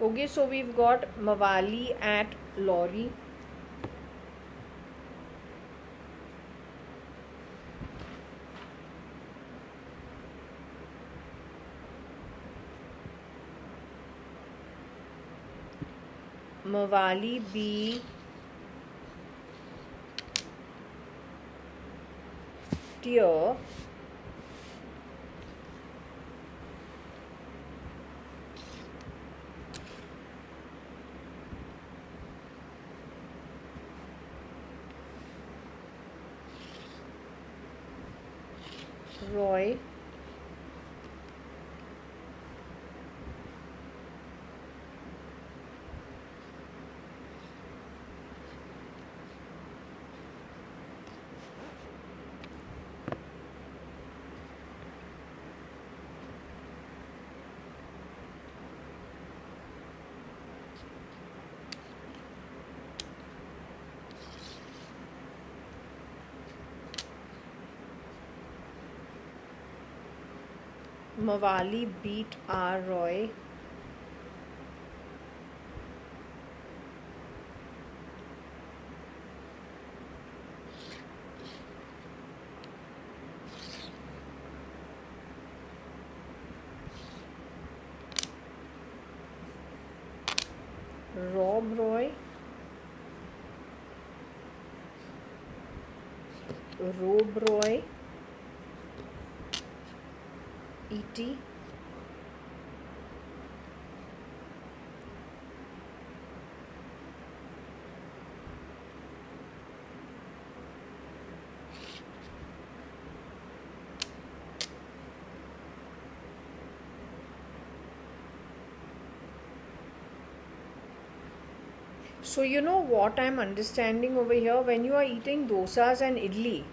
Okay, so we've got Mawali at Lorry. Mawali B. Tier. Roy. Mawali beat R. Roy. Rob Roy. Rob Roy. E.T. So you know what I'm understanding over here, when you are eating dosas and idli,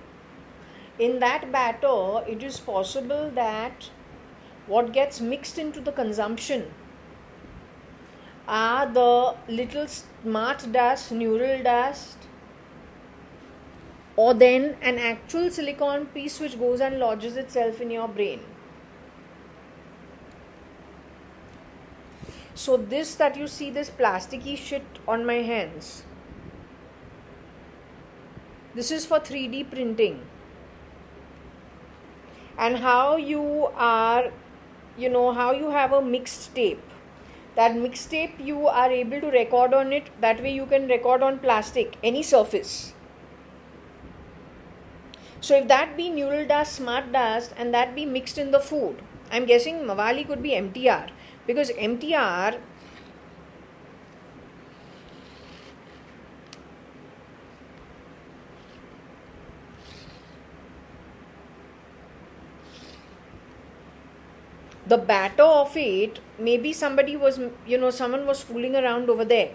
in that batter it is possible that what gets mixed into the consumption are the little smart dust, neural dust, or then an actual silicon piece which goes and lodges itself in your brain. So this that you see, this plasticky shit on my hands, this is for 3D printing. And how you are, how you have a mixed tape. That mixed tape you are able to record on it. That way you can record on plastic, any surface. So if that be neural dust, smart dust, and that be mixed in the food, I'm guessing Mawali could be MTR. Because MTR, the batter of it, maybe somebody was, someone was fooling around over there.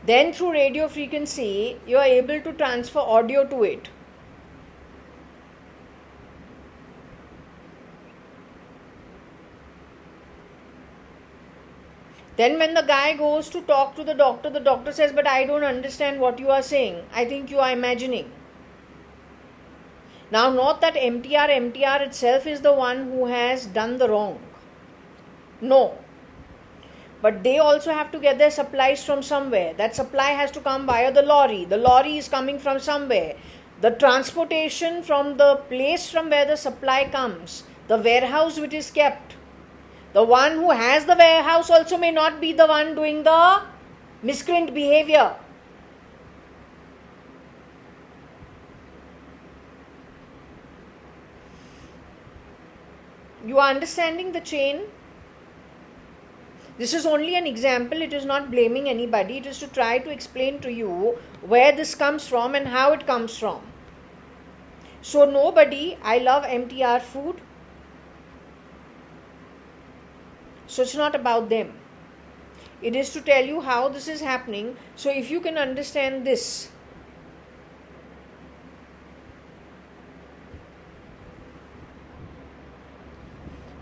Then through radio frequency, you are able to transfer audio to it. Then when the guy goes to talk to the doctor says, but I don't understand what you are saying. I think you are imagining. Now, not that MTR itself is the one who has done the wrong. No. But they also have to get their supplies from somewhere. That supply has to come via the lorry. The lorry is coming from somewhere. The transportation from the place from where the supply comes, the warehouse which is kept, the one who has the warehouse also may not be the one doing the miscreant behavior. You are understanding the chain? This is only an example. It is not blaming anybody. It is to try to explain to you where this comes from and how it comes from. So nobody, I love MTR food. So it's not about them. It is to tell you how this is happening. So if you can understand this,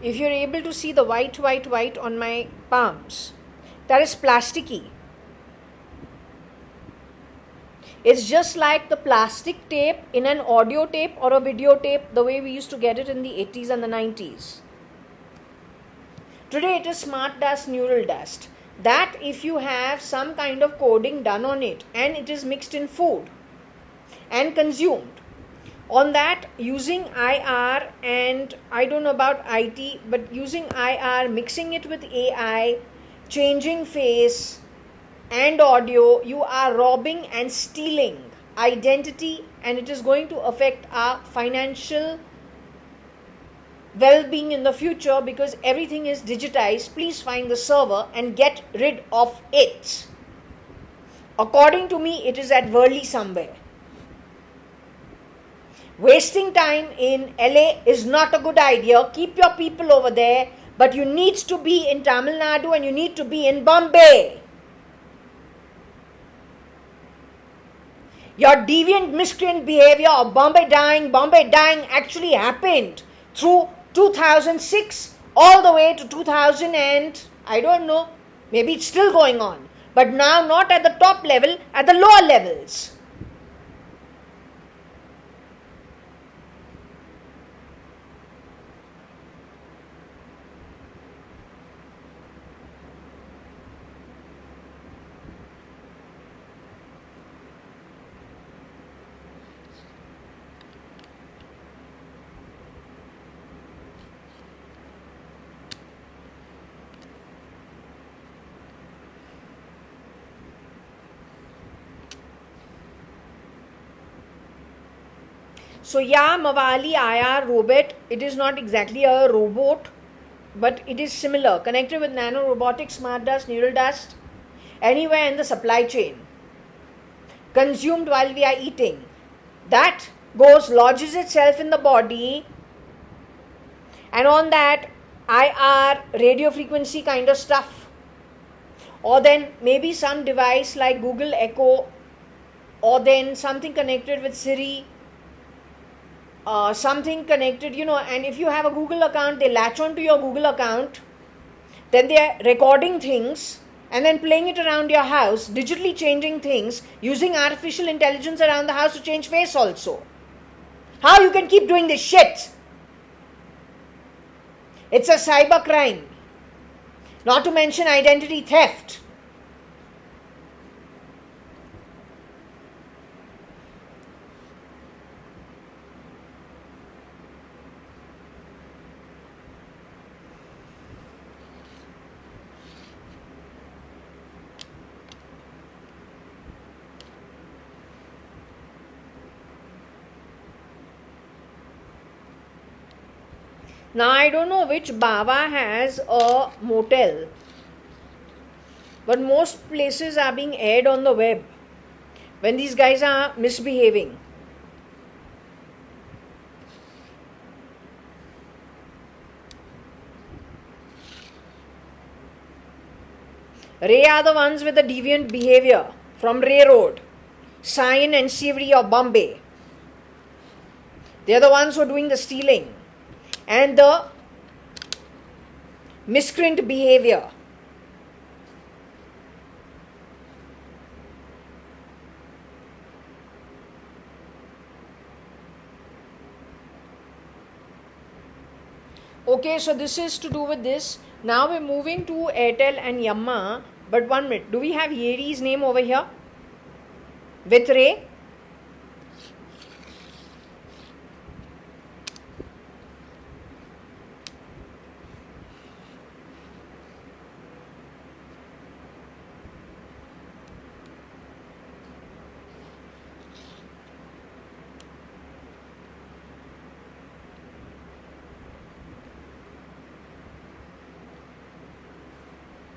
if you're able to see the white on my palms, that is plasticky. It's just like the plastic tape in an audio tape or a video tape, the way we used to get it in the 80s and the 90s. Today it is smart dust, neural dust. That if you have some kind of coding done on it and it is mixed in food and consumed, on that using IR, and I don't know about IT, but using IR, mixing it with AI, changing face and audio, you are robbing and stealing identity, and it is going to affect our financial well-being in the future because everything is digitized. Please find the server and get rid of it. According to me, it is at Worli somewhere. Wasting time in LA is not a good idea. Keep your people over there, but you need to be in Tamil Nadu and you need to be in Bombay. Your deviant miscreant behavior of Bombay dying actually happened through 2006 all the way to 2000 and I don't know, maybe it's still going on, but now not at the top level, at the lower levels. So yeah, Mawali IR robot, it is not exactly a robot, but it is similar, connected with nano robotics, smart dust, neural dust, anywhere in the supply chain, consumed while we are eating. That goes, lodges itself in the body, and on that IR radio frequency kind of stuff, or then maybe some device like Google Echo, or then something connected with Siri, something connected, and if you have a Google account, they latch on to your Google account, then they are recording things and then playing it around your house, digitally changing things, using artificial intelligence around the house to change face also. How you can keep doing this shit? It's a cyber crime, not to mention identity theft. Now I don't know which Baba has a motel, but most places are being aired on the web when these guys are misbehaving. Ray are the ones with the deviant behavior from Ray Road, Sion and Sivri of Bombay. They are the ones who are doing the stealing and the miscreant behavior. Okay, so this is to do with this. Now we're moving to Airtel and Yamma. But 1 minute, do we have Yeri's name over here with Ray?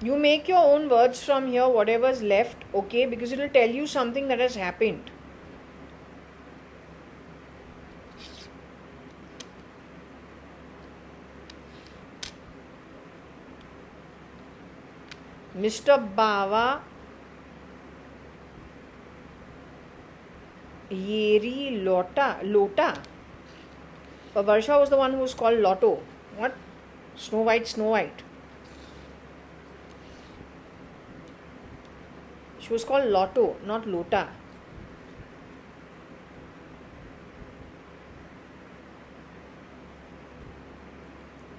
You make your own words from here, whatever's left, okay, because it will tell you something that has happened. Mr. Bava Yeri Lota. But Varsha was the one who was called Lotto. What? Snow White. She was called Lotto, not Lota.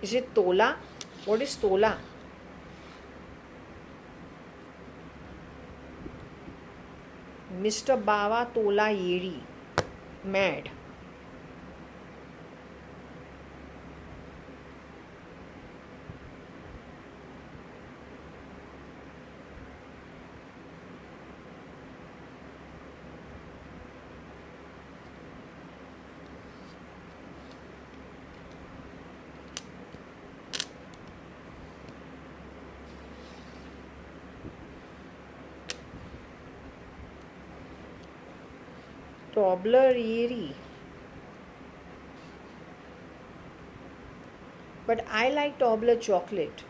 Is it Tola? What is Tola? Mr. Bava Tola Yeri. Mad. Toblerary. But I like Tobler chocolate.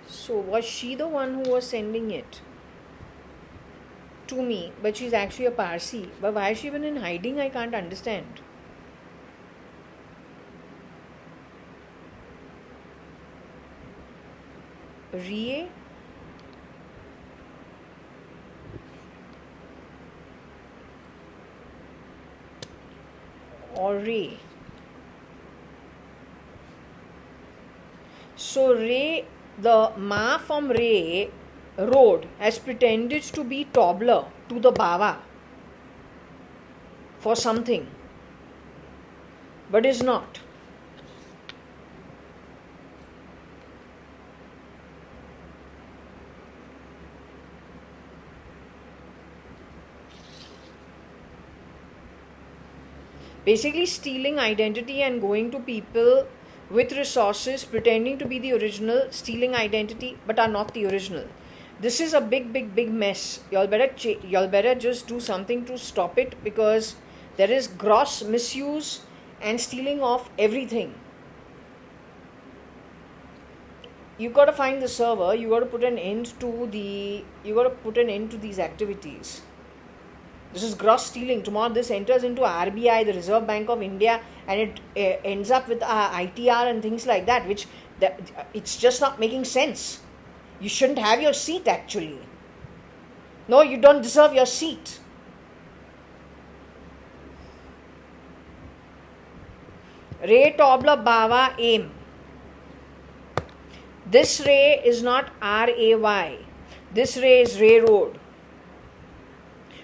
So was she the one who was sending it to me? But she's actually a Parsi. But why is she even in hiding? I can't understand. Rie? Or Ray? So Ray, the Ma from Ray Road has pretended to be Tobler to the Bava for something, but is not. Basically stealing identity and going to people with resources, pretending to be the original, stealing identity, but are not the original. This is a big mess. Y'all better just do something to stop it, because there is gross misuse and stealing of everything. You got to find the server. You got to put an end to these activities. This is gross stealing. Tomorrow this enters into RBI, the Reserve Bank of India, and it ends up with ITR and things like that, it's just not making sense. You shouldn't have your seat, actually. No, you don't deserve your seat. Ray Tobler Bava aim. This Ray is not RAY. This Ray is Ray Road.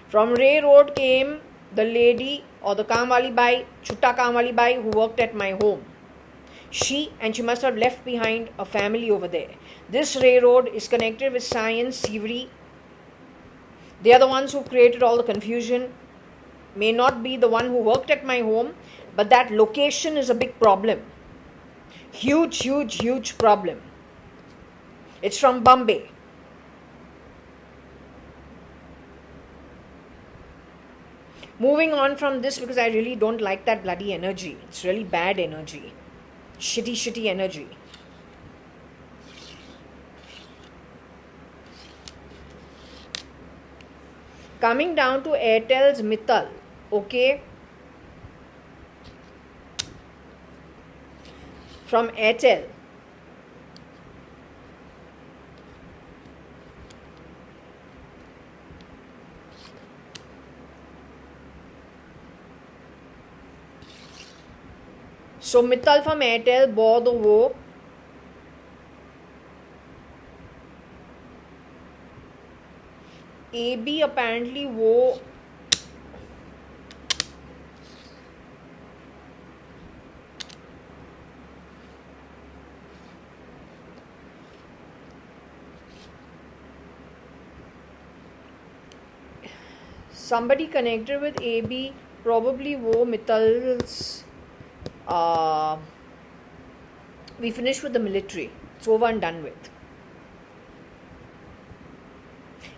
From Ray Road came the lady or the Kamwali Bai, Chutta Kamwali Bai, who worked at my home. She must have left behind a family over there. This Ray Road is connected with Science, Sivri. They are the ones who created all the confusion. May not be the one who worked at my home, but that location is a big problem. Huge problem. It's from Bombay. Moving on from this, because I really don't like that bloody energy. It's really bad energy. Shitty energy. Coming down to Airtel's Mittal. Okay. From Airtel. So Mittal from Airtel bore the woe. AB apparently woe. Somebody connected with AB probably woe Mittal's. We finished with the military. It's over and done with.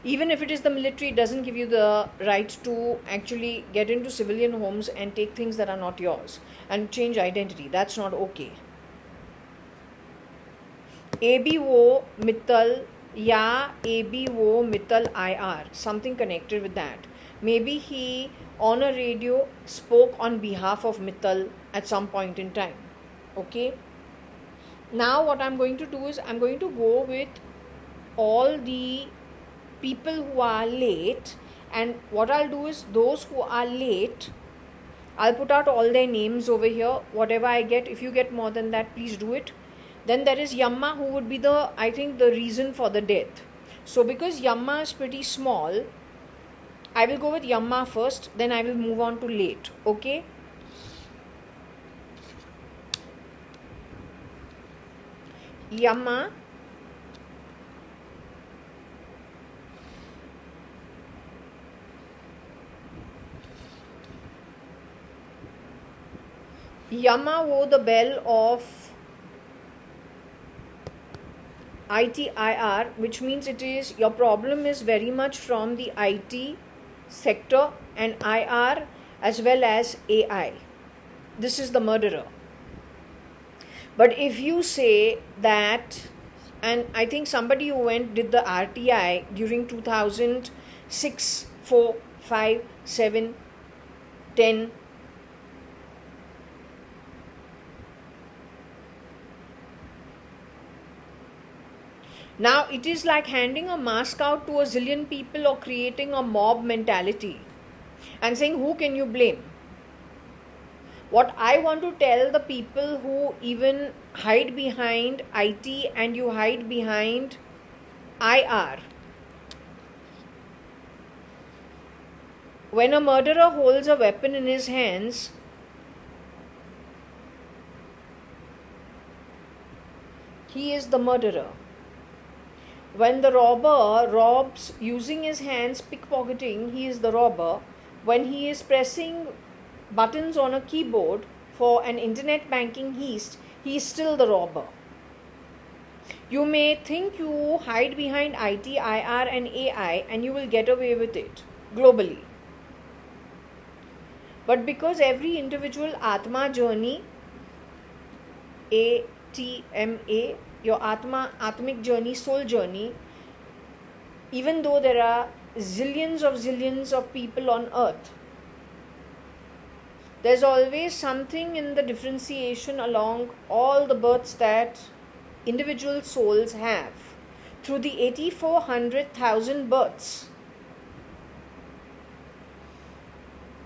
Even if it is the military, it doesn't give you the right to actually get into civilian homes and take things that are not yours and change identity. That's not okay. ABO Mittal, ABO Mittal IR, something connected with that. Maybe he on a radio spoke on behalf of Mittal at some point in time. Okay. Now what I'm going to do is I'm going to go with all the people who are late, and what I'll do is those who are late, I'll put out all their names over here. Whatever I get, if you get more than that, please do it. Then there is Yama, who would be the, I think, the reason for the death. So because Yama is pretty small, I will go with Yama first, then I will move on to late. Okay? Yama, Yama wore the bell of ITIR, which means it is, your problem is very much from the IT sector and IR as well as AI. This is the murderer. But if you say that, and I think somebody who did the RTI during 2006, 4, 5, 7, 10, now it is like handing a mask out to a zillion people or creating a mob mentality and saying, who can you blame? What I want to tell the people who even hide behind IT and you hide behind IR, when a murderer holds a weapon in his hands, he is the murderer. When the robber robs using his hands, pickpocketing, he is the robber. When he is pressing buttons on a keyboard for an internet banking heist, he is still the robber. You may think you hide behind IT, IR and AI and you will get away with it globally. But because every individual Atma journey, ATMA, your Atmic journey, soul journey, even though there are zillions of people on earth, there's always something in the differentiation along all the births that individual souls have through the 8400,000 births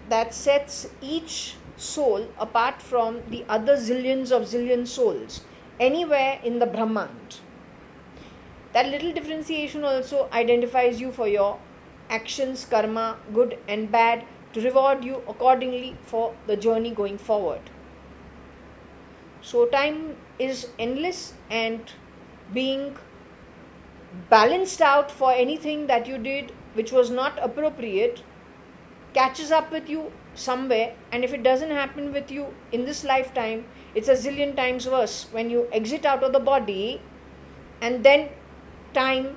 that sets each soul apart from the other zillion souls anywhere in the Brahmand. That little differentiation also identifies you for your actions, karma, good and bad, to reward you accordingly for the journey going forward. So time is endless, and being balanced out for anything that you did which was not appropriate catches up with you somewhere, and if it doesn't happen with you in this lifetime, it's a zillion times worse when you exit out of the body and then time,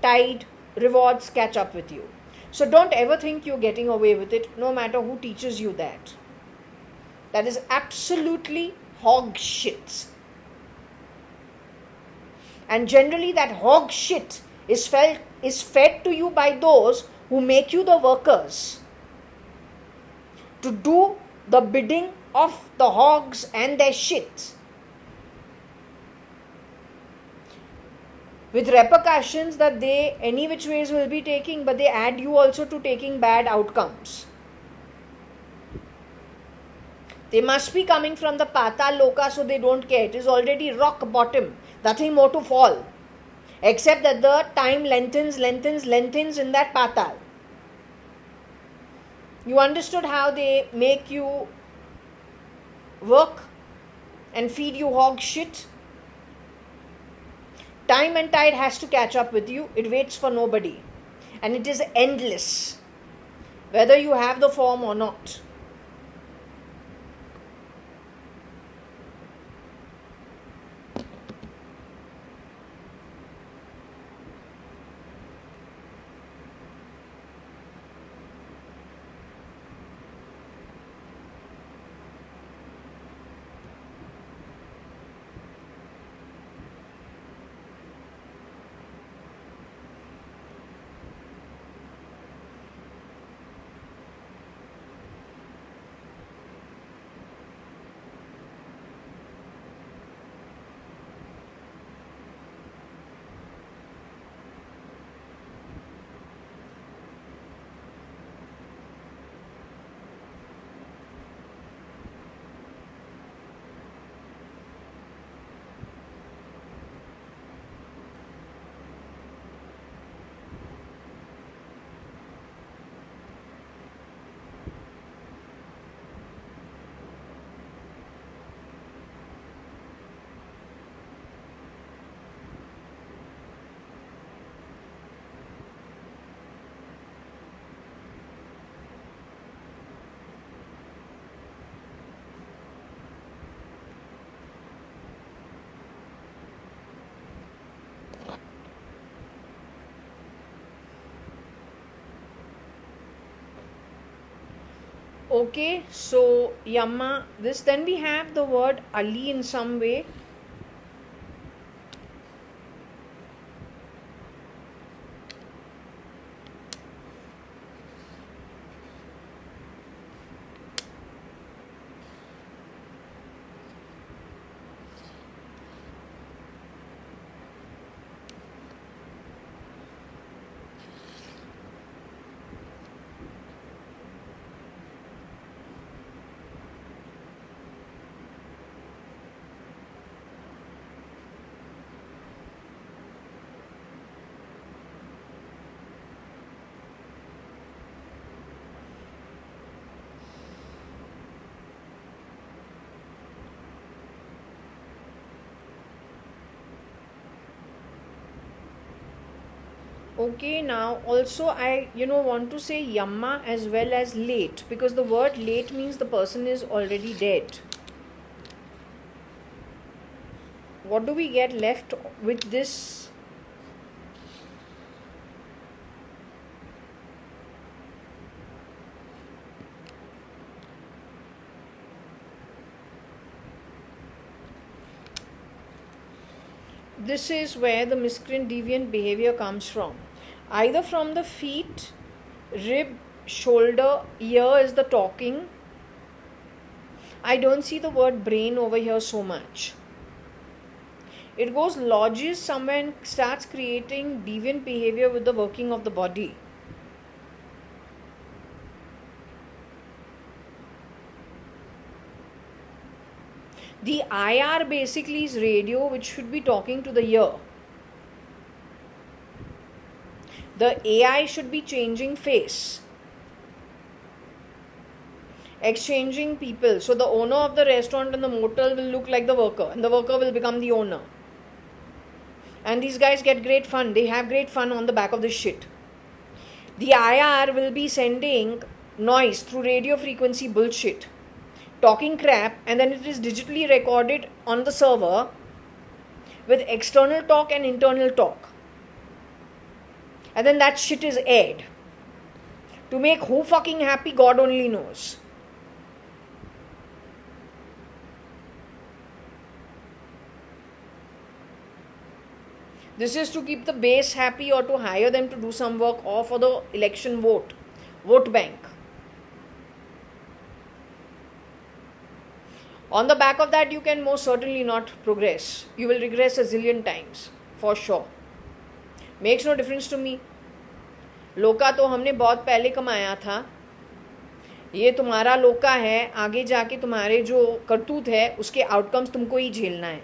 tide, rewards catch up with you. So don't ever think you're getting away with it, no matter who teaches you that. That is absolutely hog shit. And generally that hog shit is fed to you by those who make you the workers to do the bidding of the hogs and their shit, with repercussions that they any which ways will be taking, but they add you also to taking bad outcomes. They must be coming from the Patal Loka, so they don't care. It is already rock bottom, nothing more to fall, except that the time lengthens in that Patal. You understood how they make you work and feed you hog shit? Time and tide has to catch up with you. It waits for nobody. And it is endless, whether you have the form or not. Okay, so Yamma, this, then we have the word Ali in some way. Okay, now also I want to say Yamma as well as late, because the word late means the person is already dead. What do we get left with this? This is where the miscreant deviant behavior comes from. Either from the feet, rib, shoulder, ear is the talking. I don't see the word brain over here so much. It goes lodges somewhere and starts creating deviant behavior with the working of the body. The IR basically is radio, which should be talking to the ear. The AI should be changing face, exchanging people. So the owner of the restaurant and the motel will look like the worker, and the worker will become the owner. And these guys get great fun. They have great fun on the back of this shit. The IR will be sending noise through radio frequency bullshit, talking crap, and then it is digitally recorded on the server with external talk and internal talk. And then that shit is aired. To make who fucking happy, God only knows. This is to keep the base happy or to hire them to do some work or for the election vote bank. On the back of that, you can most certainly not progress. You will regress a zillion times, for sure. Makes no difference to me. लोका तो हमने बहुत पहले कमाया था. ये तुम्हारा लोका है. आगे जाके तुम्हारे जो करतूत है उसके आउटकम्स तुमको ही झेलना है.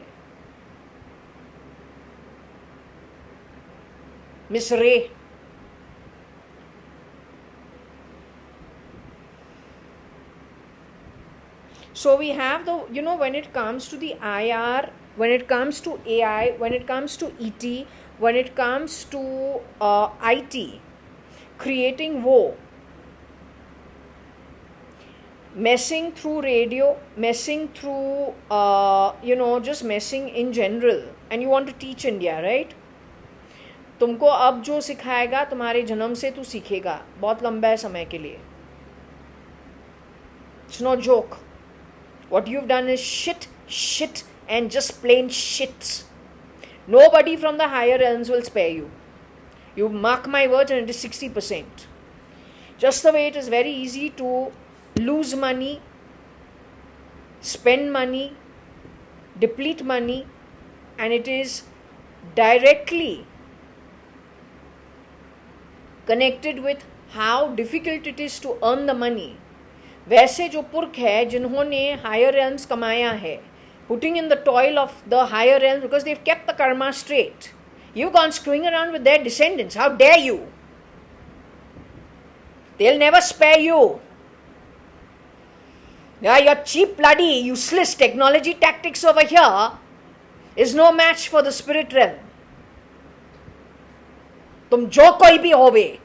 Miss Ray. So we have the, when it comes to the IR, when it comes to AI, when it comes to ET, when it comes to IT, creating woe, messing through radio, messing through, just messing in general. And you want to teach India, right? तुमको अब जो सिखाएगा तुम्हारे जन्म से तू सीखेगा बहुत लंबा है समय के लिए. It's no joke. What you've done is shit and just plain shit. Nobody from the higher realms will spare you. You mark my words, and it is 60%. Just the way it is very easy to lose money, spend money, deplete money, and it is directly connected with how difficult it is to earn the money. वैसे जो पुरख है जिन्होंने higher realms कमाया है, putting in the toil of the higher realms because they've kept the karma straight. You've gone screwing around with their descendants. How dare you? They'll never spare you. Yeah, your cheap, bloody, useless technology tactics over here is no match for the spirit realm. तुम जो कोई भी होवे.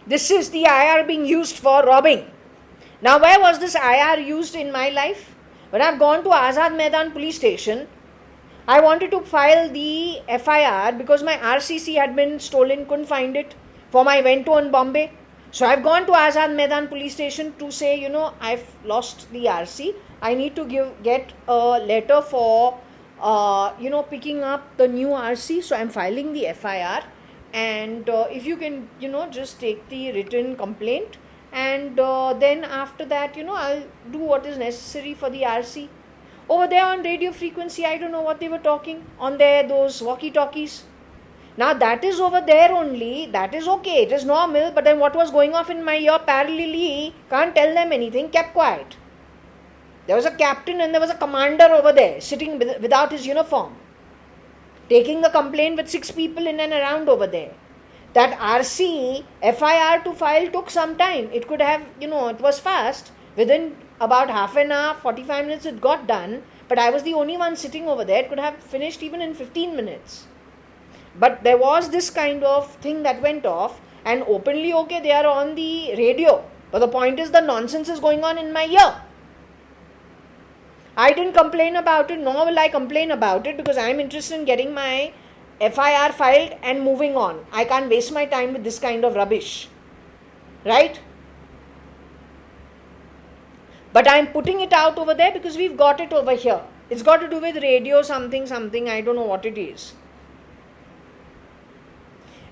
This is the IR being used for robbing. Now, where was this IR used in my life? When I've gone to Azad Maidan police station, I wanted to file the FIR because my RCC had been stolen, couldn't find it for my Vento in Bombay. So I've gone to Azad Maidan police station to say, I've lost the RC. I need to get a letter for, picking up the new RC. So I'm filing the FIR. And if you can, just take the written complaint. And then after that, I'll do what is necessary for the RC. Over there on radio frequency, I don't know what they were talking on those walkie-talkies. Now that is over there only, that is okay, it is normal, but then what was going off in my ear parallelly, can't tell them anything, kept quiet. There was a captain and there was a commander over there, sitting without his uniform, taking the complaint with 6 people in and around over there. That RC, FIR to file took some time. It could have, it was fast. Within about half an hour, 45 minutes it got done. But I was the only one sitting over there. It could have finished even in 15 minutes. But there was this kind of thing that went off. And openly, okay, they are on the radio. But the point is the nonsense is going on in my ear. I didn't complain about it, nor will I complain about it, because I am interested in getting my FIR filed and moving on. I can't waste my time with this kind of rubbish. Right? But I'm putting it out over there because we've got it over here. It's got to do with radio something, I don't know what it is.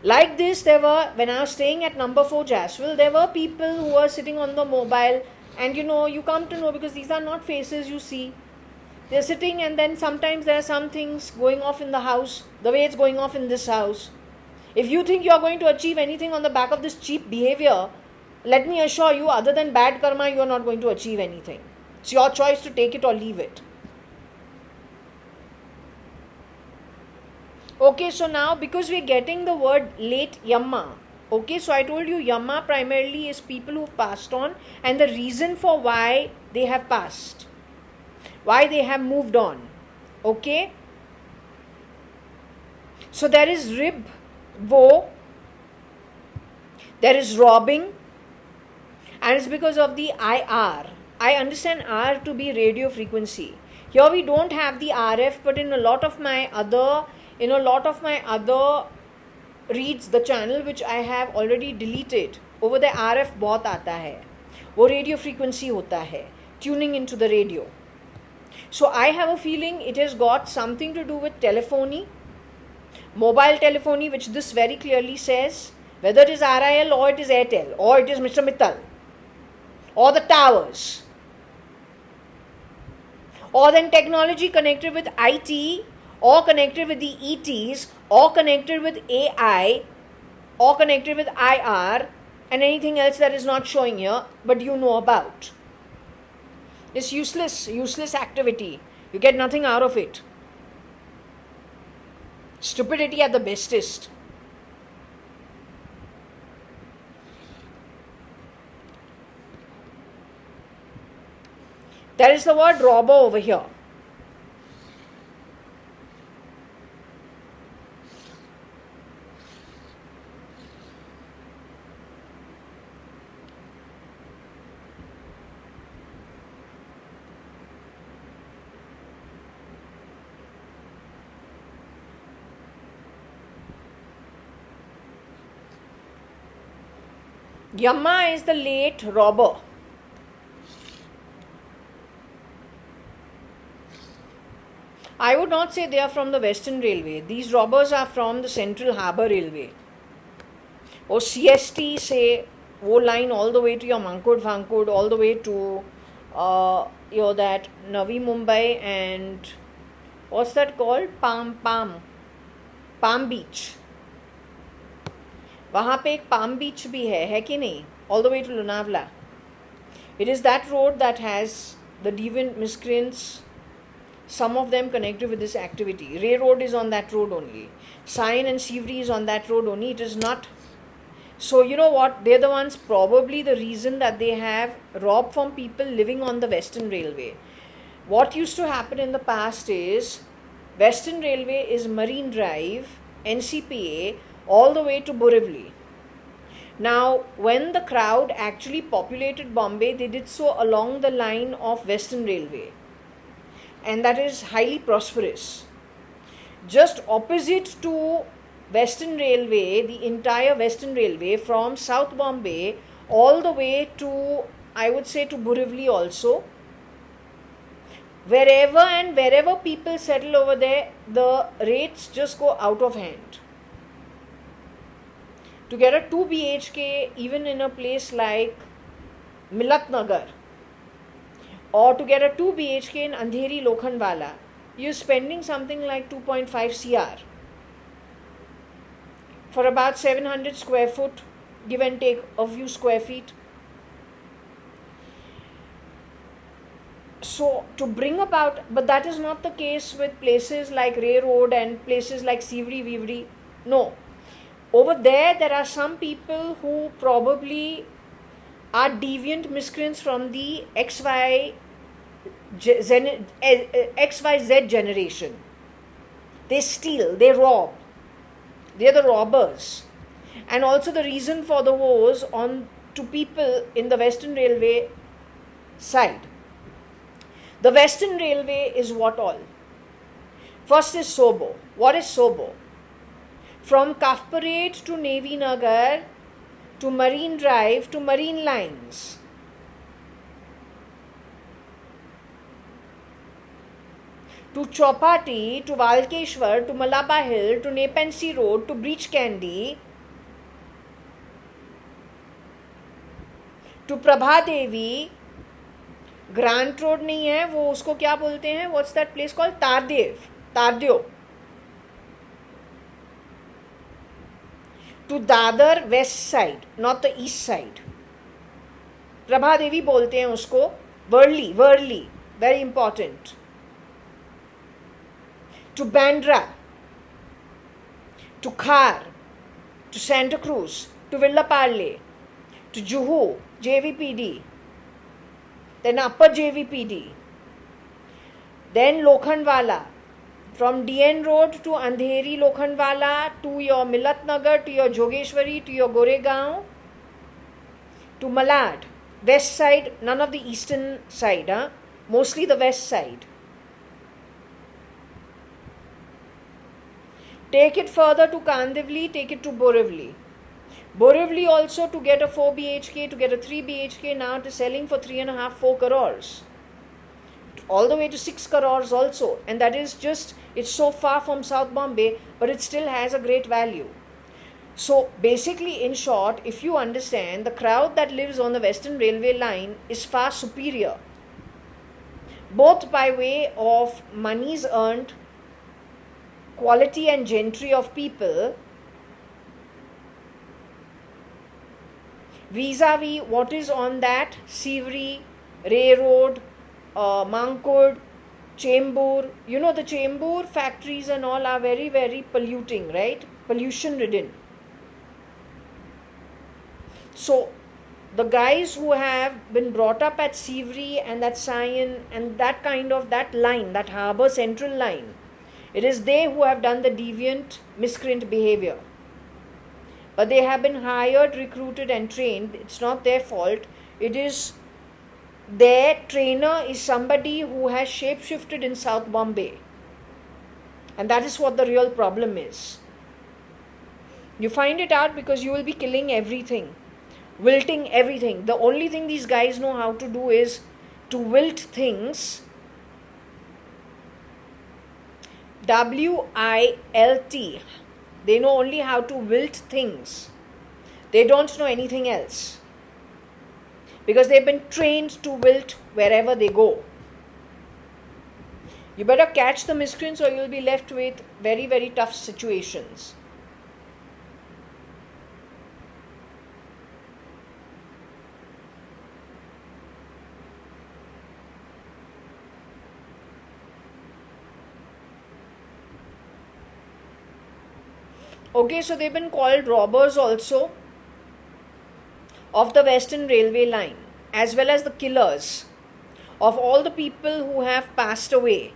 Like this, when I was staying at number 4 Jaswell, there were people who were sitting on the mobile, and you come to know because these are not faces you see. They're sitting, and then sometimes there are some things going off in the house, the way it's going off in this house. If you think you're going to achieve anything on the back of this cheap behavior, let me assure you, other than bad karma, you're not going to achieve anything. It's your choice to take it or leave it. Okay, so now because we're getting the word late Yamma, okay, so I told you Yamma primarily is people who passed on and the reason for why they have passed, why they have moved on. Okay, so there is rib, woe, there is robbing, and it's because of the IR. I understand R to be radio frequency. Here we don't have the RF, but in a lot of my other reads, the channel which I have already deleted, over the RF बहुत आता है, वो radio frequency होता है, tuning into the radio. So I have a feeling it has got something to do with telephony, mobile telephony, which this very clearly says, whether it is RIL or it is Airtel or it is Mr. Mittal or the towers, or then technology connected with IT or connected with the ETs or connected with AI or connected with IR and anything else that is not showing here but you know about. It's useless activity. You get nothing out of it. Stupidity at the bestest. There is the word robber over here. Yamma is the late robber. I would not say they are from the Western Railway. These robbers are from the Central Harbour Railway. Or CST, say, wo line all the way to your Mankud Vankud, all the way to that Navi Mumbai and what's that called? Palm Beach. वहाँ पे एक palm बीच भी है कि नहीं? All the way to Lonavala. It is that road that has the deviant miscreants, some of them connected with this activity. Ray Road is on that road only. Sion and Sivri is on that road only. It is not. So you know what? They're the ones probably the reason that they have robbed from people living on the Western Railway. What used to happen in the past is Western Railway is Marine Drive, NCPA, all the way to Borivali. Now, when the crowd actually populated Bombay, they did so along the line of Western Railway, and that is highly prosperous. Just opposite to Western Railway, the entire Western Railway from South Bombay all the way to, I would say, to Borivali also, wherever people settle over there, the rates just go out of hand. To get a 2 BHK even in a place like Milat Nagar, or to get a 2 BHK in Andheri Lokhandwala, you're spending something like 2.5 CR for about 700 square foot, give and take a few square feet. So to bring about, but that is not the case with places like Ray Road and places like Sivri Vivri. No. Over there are some people who probably are deviant miscreants from the XYZ generation. They steal, they rob. They are the robbers. And also the reason for the woes on to people in the Western Railway side. The Western Railway is what all? First is Sobo. What is Sobo? From Kaf Parade to Navy Nagar to Marine Drive to Marine Lines. To Chopati, to Valkeshwar, to Malaba Hill, to Nepensi Road, to Breach Candy, to Prabha Devi. Grant road नहीं है वो, उसको क्या बोलते हैं, what's that place called, Tardeo to Dadar west side, not the east side. Prabha Devi बोलते हैं उसको. Worli very important. To Bandra, to Khar, to Santa Cruz, to Vile Parle, to Juhu JVPD, then upper JVPD, then Lokhandwala, from DN Road to Andheri Lokhandwala to your Milat Nagar, to your Jogeshwari, to your Goregaon, to Malad, west side, none of the eastern side, mostly the west side. Take it further to Kandivali, take it to Borivali. Borivali also, to get a 4 BHK, to get a 3 BHK, now it is selling for 3.5-4 crores. All the way to 6 crores also. And that is just, it's so far from South Bombay, but it still has a great value. So basically, in short, if you understand, the crowd that lives on the Western Railway line is far superior, both by way of monies earned, quality and gentry of people, vis-a-vis what is on that Sivri, Ray Road, Mankur, Chembur. You know, the Chembur factories and all are very, very polluting, right? Pollution ridden. So the guys who have been brought up at Sivri and that Sion and that kind of, that line, that harbour central line, it is they who have done the deviant, miscreant behavior. But they have been hired, recruited and trained. It's not their fault. It is their trainer is somebody who has shape-shifted in South Bombay. And that is what the real problem is. You find it out because you will be killing everything, wilting everything. The only thing these guys know how to do is to wilt things. WILT. They know only how to wilt things. They don't know anything else. Because they've been trained to wilt wherever they go. You better catch the miscreants or you'll be left with very, very tough situations. Okay, so they've been called robbers also of the Western Railway line, as well as the killers of all the people who have passed away.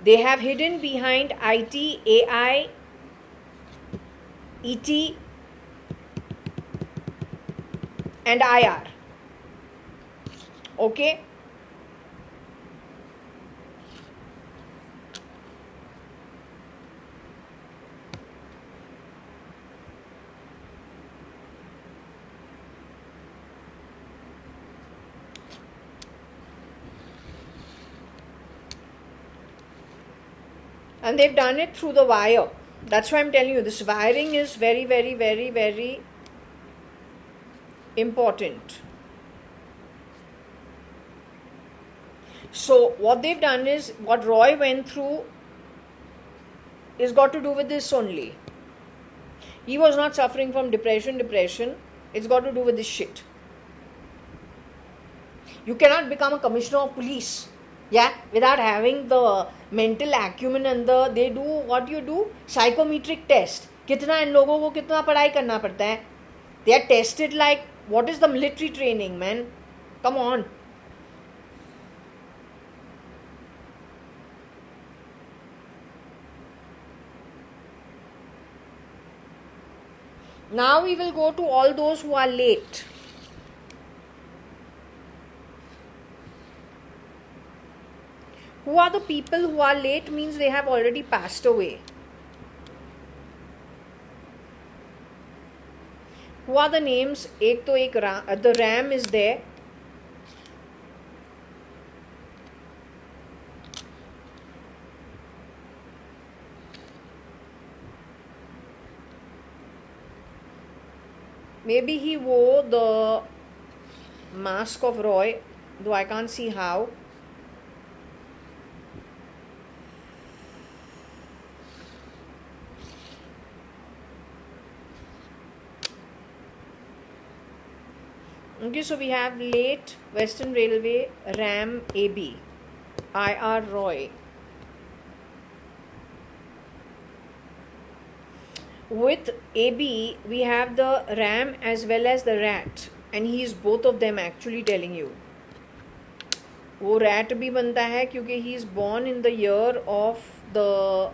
They have hidden behind IT, AI, ET, and IR. Okay. And they've done it through the wire. That's why I'm telling you, this wiring is very, very, very, very important. So what they've done is, what Roy went through is got to do with this only. He was not suffering from depression. It's got to do with this shit. You cannot become a commissioner of police, yeah, without having the mental acumen and they do what you do, psychometric test. कितना इन लोगों को कितना पढ़ाई करना पड़ता है? They are tested like, what is the military training, man? Come on. Now we will go to all those who are late. Who are the people who are late? Means they have already passed away. Who are the names? The Ram is there. Maybe he wore the mask of Roy, though I can't see how. Okay, so we have late Western Railway, Ram AB, IR Roy. With AB, we have the Ram as well as the Rat, and he is both of them actually telling you. वो rat भी बनता है क्योंकि he is born in the year of the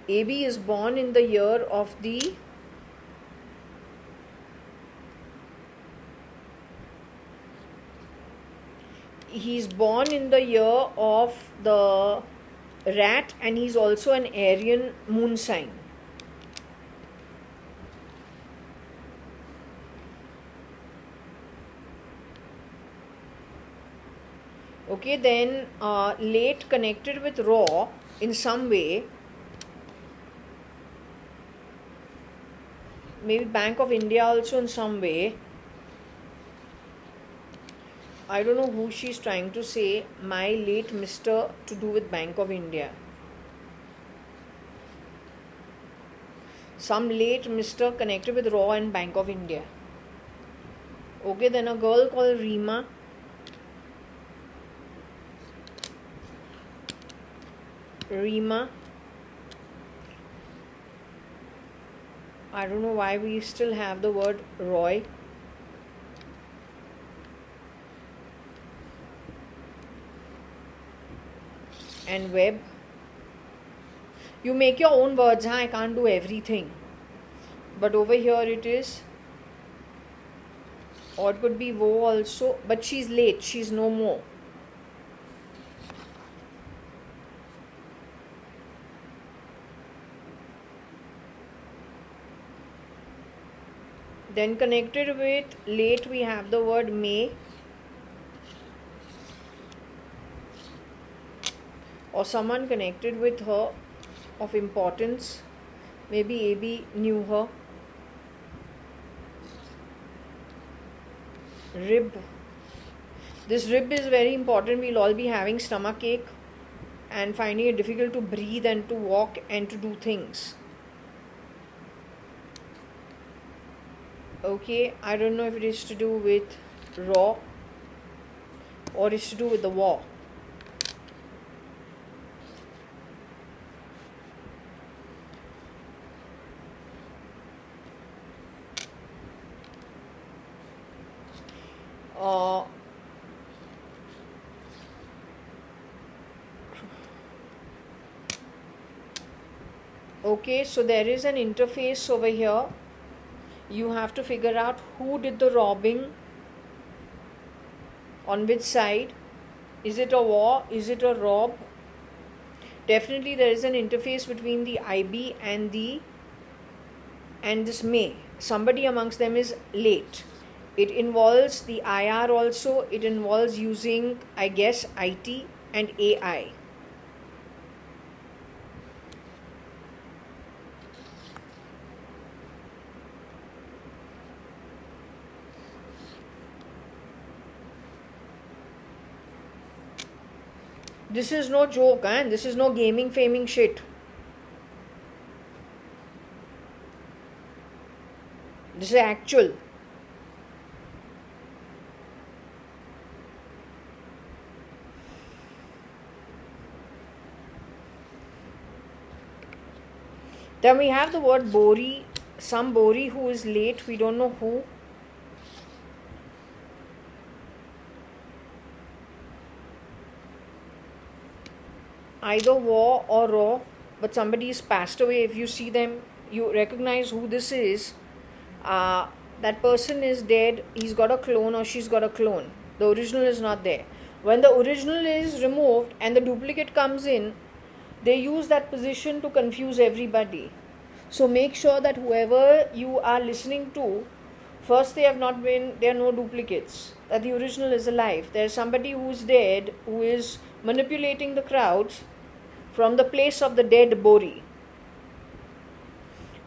AB is born in the year of the he's born in the year of the rat, and he's also an Aryan moon sign. Okay, then late connected with raw in some way. Maybe Bank of India also in some way. I don't know who she's trying to say, my late Mr. to do with Bank of India. Some late Mr. connected with Raw and Bank of India. Okay, then a girl called Reema. I don't know why we still have the word Roy. And Web. You make your own words, huh? I can't do everything. But over here it is. Or it could be Wo also. But she's late. She's no more. Then connected with late we have the word May. Or someone connected with her of importance. Maybe AB knew her. Rib. This rib is very important. We'll all be having stomach ache and finding it difficult to breathe and to walk and to do things. Okay, I don't know if it is to do with raw or it's to do with the war. Okay, so there is an interface over here. You have to figure out who did the robbing, on which side. Is it a war? Is it a rob? Definitely there is an interface between the IB and this May. Somebody amongst them is late. It involves the IR also. It involves using, I guess, IT and AI. This is no joke, and this is no gaming faming shit. This is actual. Then we have the word Bori. Some Bori who is late. We don't know who. Either war or raw, but somebody is passed away. If you see them, you recognize who this is. That person is dead. He's got a clone or she's got a clone. The original is not there. When the original is removed and the duplicate comes in, they use that position to confuse everybody. So make sure that whoever you are listening to, first there are no duplicates, that the original is alive. There is somebody who is dead, who is manipulating the crowds from the place of the dead Bori.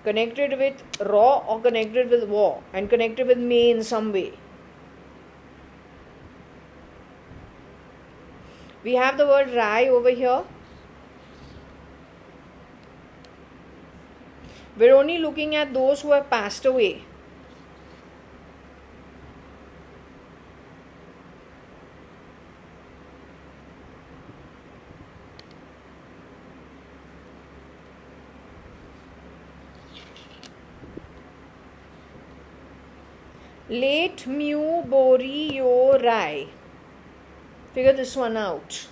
Connected with Raw or connected with War, and connected with May in some way. We have the word Rai over here. We're only looking at those who have passed away. Late Mu Bori Yo Rai. Figure this one out.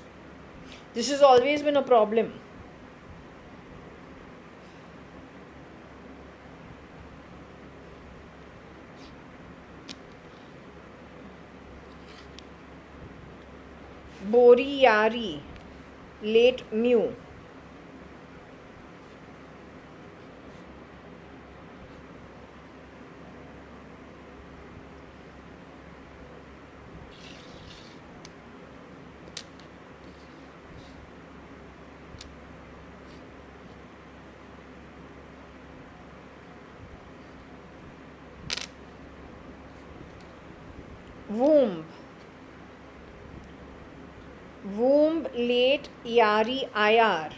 This has always been a problem. Bori Yari. Late Mu. Womb. Womb late Yari IR.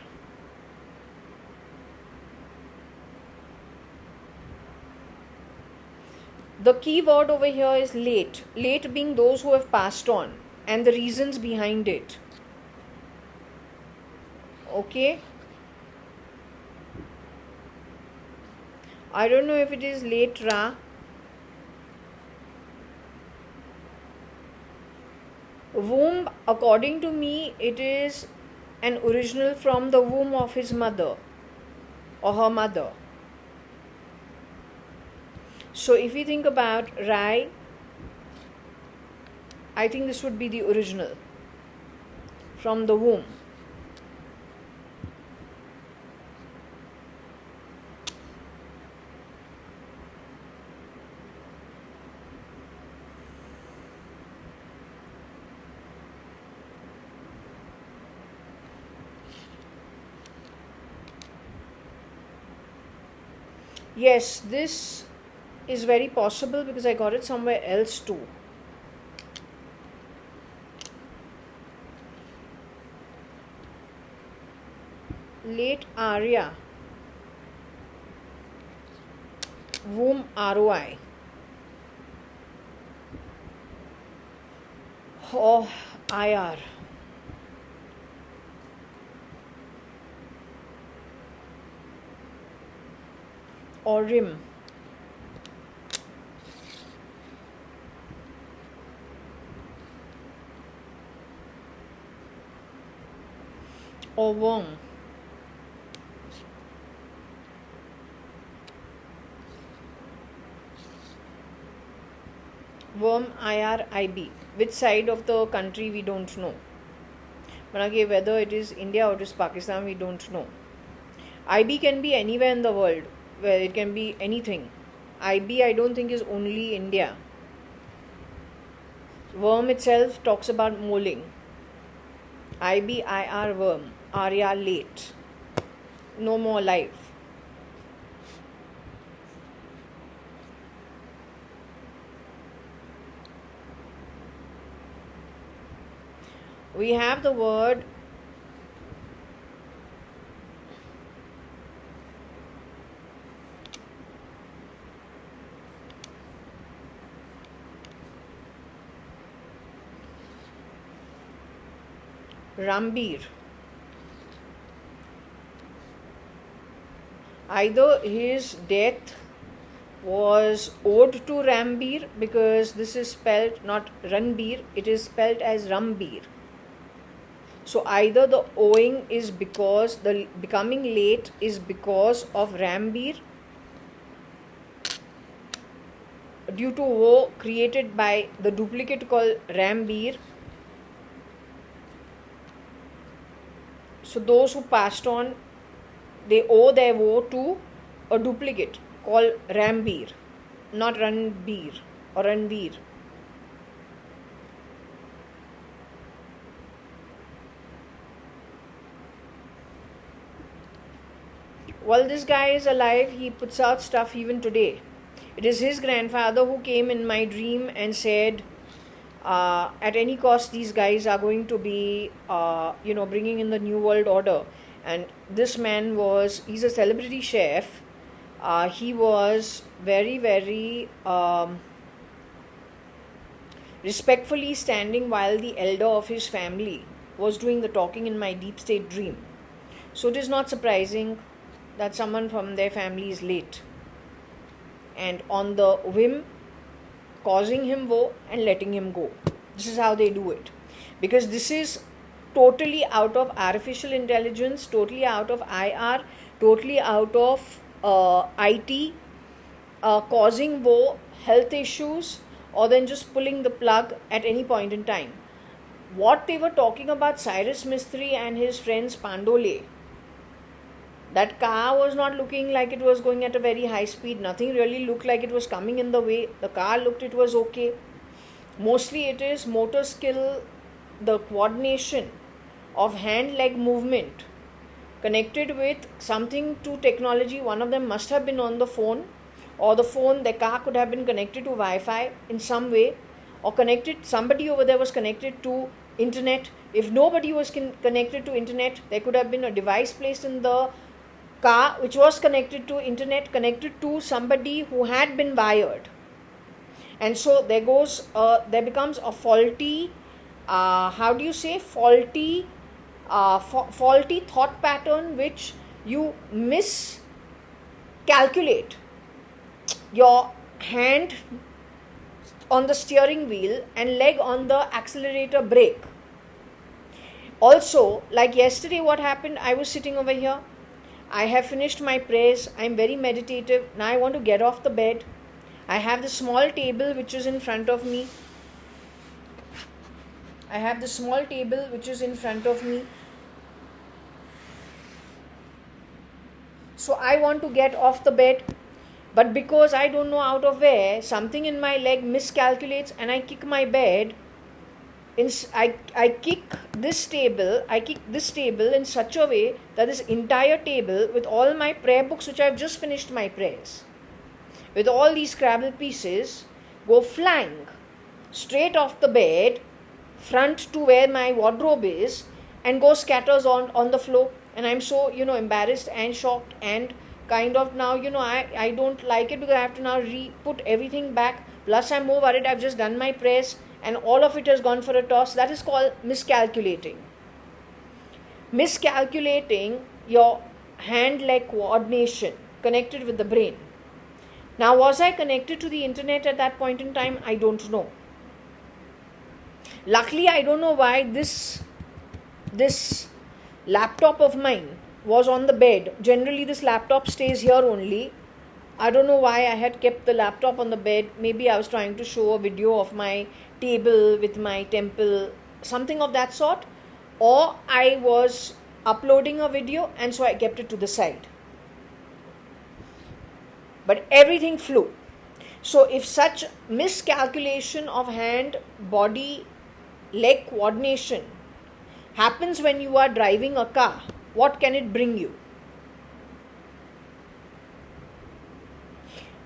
The key word over here is late. Late being those who have passed on and the reasons behind it. Okay. I don't know if it is late Ra. Womb, according to me, it is an original from the womb of his mother or her mother. So if we think about Rai, I think this would be the original from the womb. Yes, this is very possible because I got it somewhere else too. Late Arya. Womb ROI. Oh, IR. Or rim. Or worm. worm IRIB. Which side of the country we don't know. Manage whether it is India or it is Pakistan, we don't know. IB can be anywhere in the world, where it can be anything. IB I don't think is only India. Worm itself talks about moling. IBIR worm, Arya late. No more alive. We have the word Rambir. Either his death was owed to Rambir, because this is spelled not Ranbir, it is spelled as Rambir. So either the owing is because the becoming late is because of Rambir, due to woe created by the duplicate called Rambir. So those who passed on, they owe their woe to a duplicate called Rambir, not Ranbir or Ranveer. While this guy is alive, he puts out stuff even today. It is his grandfather who came in my dream and said, at any cost, these guys are going to be, bringing in the New World Order. And this man he's a celebrity chef. He was very, very respectfully standing while the elder of his family was doing the talking in my deep state dream. So it is not surprising that someone from their family is late, and on the whim causing him woe and letting him go. This is how they do it, because this is totally out of artificial intelligence, totally out of IR, totally out of IT, causing woe, health issues, or then just pulling the plug at any point in time. What they were talking about, Cyrus Mistry and his friends Pandole, that car was not looking like it was going at a very high speed. Nothing really looked like it was coming in the way. The car looked, it was okay. Mostly it is motor skill, the coordination of hand-leg movement connected with something to technology. One of them must have been on the phone, or the car could have been connected to Wi-Fi in some way, or connected, somebody over there was connected to internet. If nobody was connected to internet, there could have been a device placed in the car which was connected to internet, connected to somebody who had been wired. And so there becomes a faulty, faulty thought pattern, which you miscalculate your hand on the steering wheel and leg on the accelerator brake. Also, like yesterday, what happened, I was sitting over here, I have finished my prayers, I am very meditative, now I want to get off the bed. I have the small table which is in front of me. So I want to get off the bed, but because I don't know out of where, something in my leg miscalculates and I kick my bed. I kick this table in such a way that this entire table with all my prayer books, which I've just finished my prayers, with all these Scrabble pieces, go flying straight off the bed, front to where my wardrobe is, and go scatters on the floor. And I'm so, embarrassed and shocked and kind of now, I don't like it, because I have to now put everything back. Plus I'm more worried, I've just done my prayers and all of it has gone for a toss. That is called miscalculating. Miscalculating your hand-leg coordination connected with the brain. Now, was I connected to the internet at that point in time? I don't know. Luckily, I don't know why this laptop of mine was on the bed. Generally, this laptop stays here only. I don't know why I had kept the laptop on the bed. Maybe I was trying to show a video of my table with my temple, something of that sort. Or I was uploading a video and so I kept it to the side. But everything flew. So if such miscalculation of hand, body, leg coordination happens when you are driving a car, what can it bring you?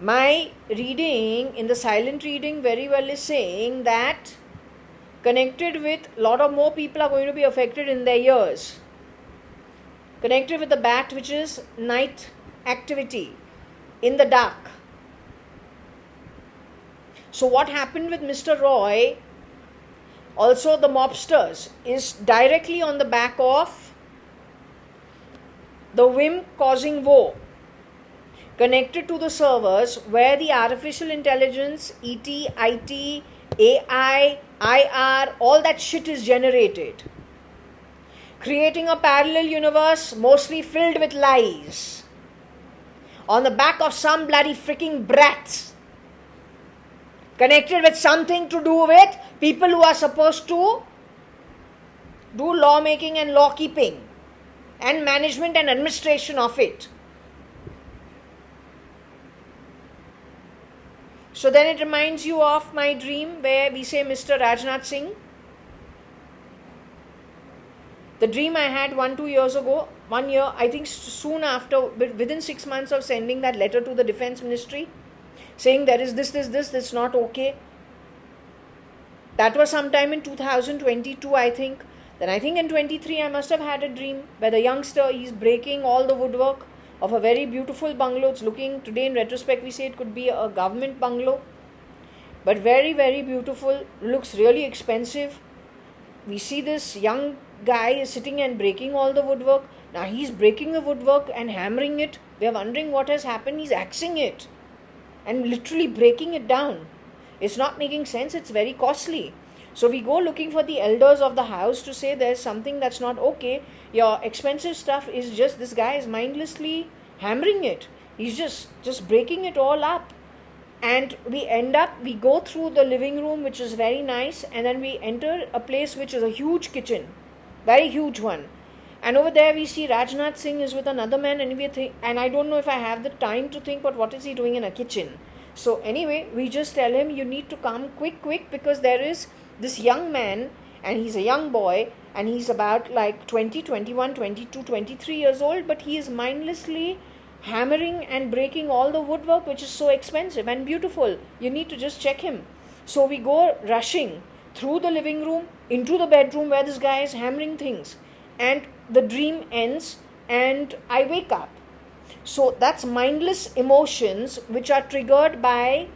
My reading in the silent reading very well is saying that connected with a lot of more people are going to be affected in their ears. Connected with the bat, which is night activity in the dark. So what happened with Mr. Roy, also the mobsters, is directly on the back of the whim causing woe. Connected to the servers where the artificial intelligence, ET, IT, AI, IR, all that shit is generated. Creating a parallel universe mostly filled with lies. On the back of some bloody freaking brats. Connected with something to do with people who are supposed to do lawmaking and law keeping and management and administration of it. So then it reminds you of my dream where we say Mr. Rajnath Singh. The dream I had 1-2 years ago, 1 year, I think soon after, within 6 months of sending that letter to the Defense Ministry, saying there is this not okay. That was sometime in 2022, I think. Then I think in 23 I must have had a dream where the youngster, he's breaking all the woodwork of a very beautiful bungalow. It's looking, today in retrospect we say it could be a government bungalow, but very, very beautiful, looks really expensive. We see this young guy is sitting and breaking all the woodwork. Now he's breaking the woodwork and hammering it. We are wondering what has happened. He's axing it and literally breaking it down. It's not making sense. It's very costly. So we go looking for the elders of the house to say there's something that's not okay. Your expensive stuff is just, this guy is mindlessly hammering it. He's just breaking it all up. And we go through the living room, which is very nice, and then we enter a place which is a huge kitchen, very huge one. And over there we see Rajnath Singh is with another man, and I don't know if I have the time to think, but what is he doing in a kitchen? So anyway, we just tell him, you need to come quick, because there is this young man, and he's a young boy, and he's about like 20, 21, 22, 23 years old, but he is mindlessly hammering and breaking all the woodwork, which is so expensive and beautiful. You need to just check him. So we go rushing through the living room into the bedroom where this guy is hammering things, and the dream ends and I wake up. So that's mindless emotions which are triggered by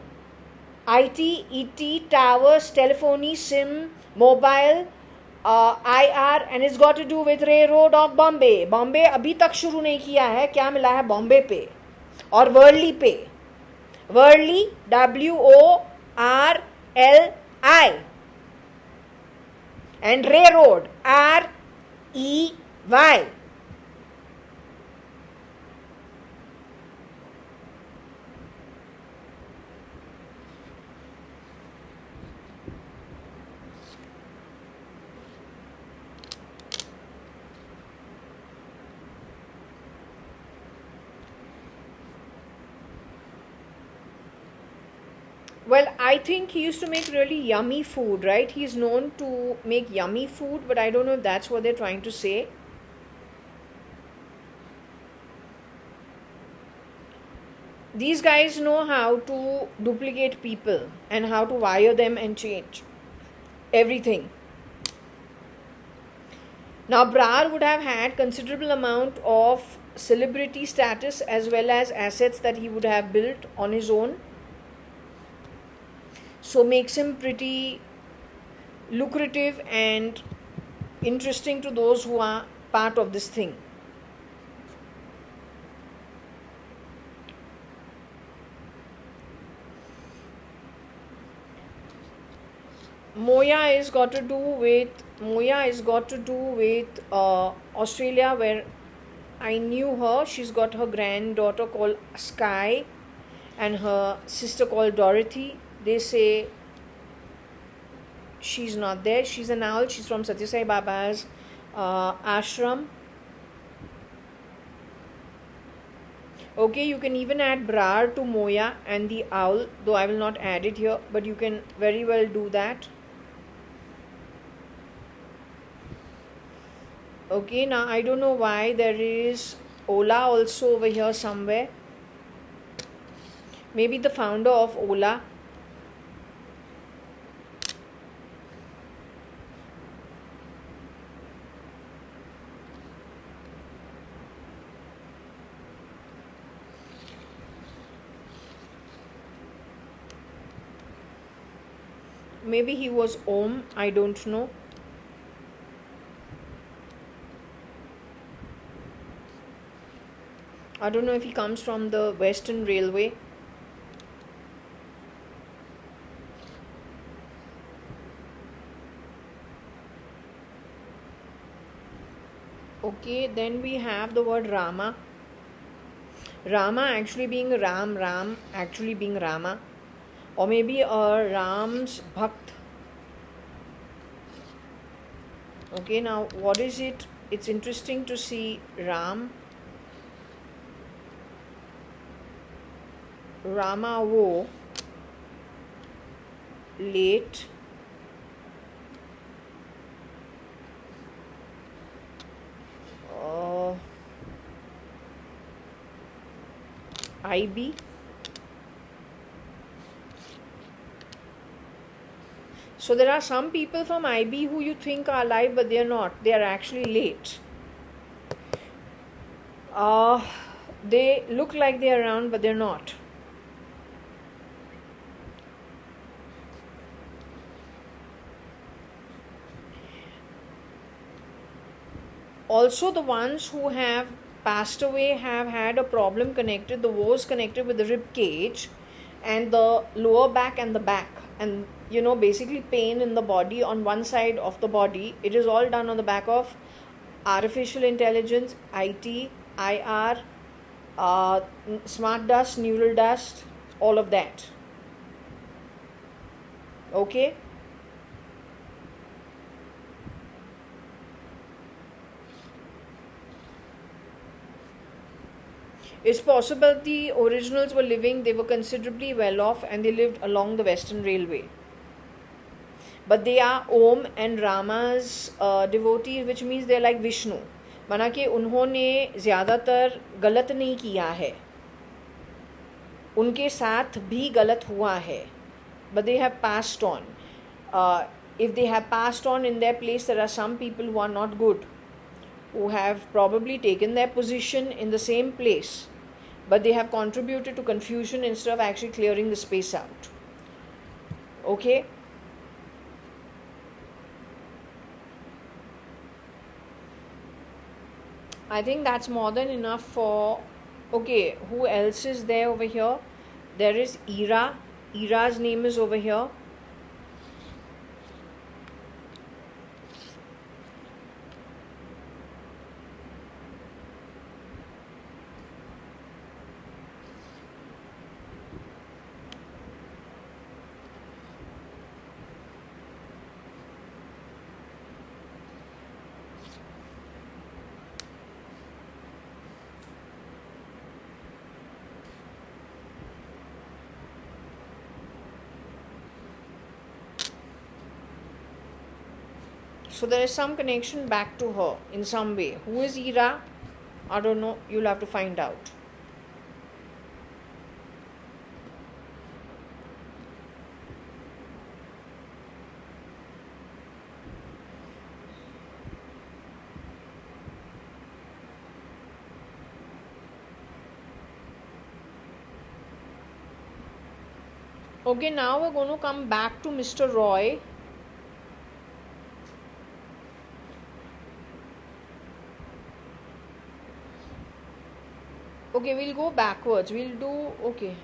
IT, ET, towers, telephony, SIM, mobile, IR, and it's got to do with railroad of Bombay. Bombay अभी तक शुरू नहीं किया है, क्या मिला है बॉम्बे पे और वर्ली पे. Worli WORLI and railroad REY. Well, I think he used to make really yummy food, right? He's known to make yummy food, but I don't know if that's what they're trying to say. These guys know how to duplicate people and how to wire them and change everything. Now, Brar would have had considerable amount of celebrity status as well as assets that he would have built on his own. So makes him pretty lucrative and interesting to those who are part of this thing. Moya is got to do with Australia, where I knew her. She's got her granddaughter called Sky. and her sister called Dorothy. They say she's not there. She's an owl. She's from Satya Sai Baba's ashram. Okay, you can even add Brar to Moya and the owl, though I will not add it here, but you can very well do that. Okay, now I don't know why there is Ola also over here somewhere. Maybe the founder of Ola. Maybe he was Om, I don't know. I don't know if he comes from the Western Railway. Okay, then we have the word Rama. Rama actually being Ram, Ram actually being Rama. Or maybe a Ram's Bhakt. Okay, now what is it? It's interesting to see Ram. Rama wo late IB. So there are some people from IB who you think are alive, but they are not. They are actually late. They look like they are around, but they're not. Also, the ones who have passed away have had a problem connected, the woes connected with the rib cage and the lower back and the back, and basically pain in the body on one side of the body. It is all done on the back of artificial intelligence, IT, IR, smart dust, neural dust, all of that. Okay. It's possible the originals were living, they were considerably well off, and they lived along the Western Railway. But they are Om and Rama's devotees, which means they are like Vishnu. माना कि उन्होंने ज़्यादातर गलत नहीं किया है, उनके साथ भी गलत हुआ है, but they have passed on. If they have passed on, in their place there are some people who are not good, who have probably taken their position in the same place, but they have contributed to confusion instead of actually clearing the space out. Okay. I think that's more than enough for... Okay, who else is there over here? There is Ira. Ira's name is over here. So there is some connection back to her in some way. Who is Ira? I don't know. You'll have to find out. Okay, now we're going to come back to Mr. Roy. Okay, we'll go backwards. We'll do... Okay.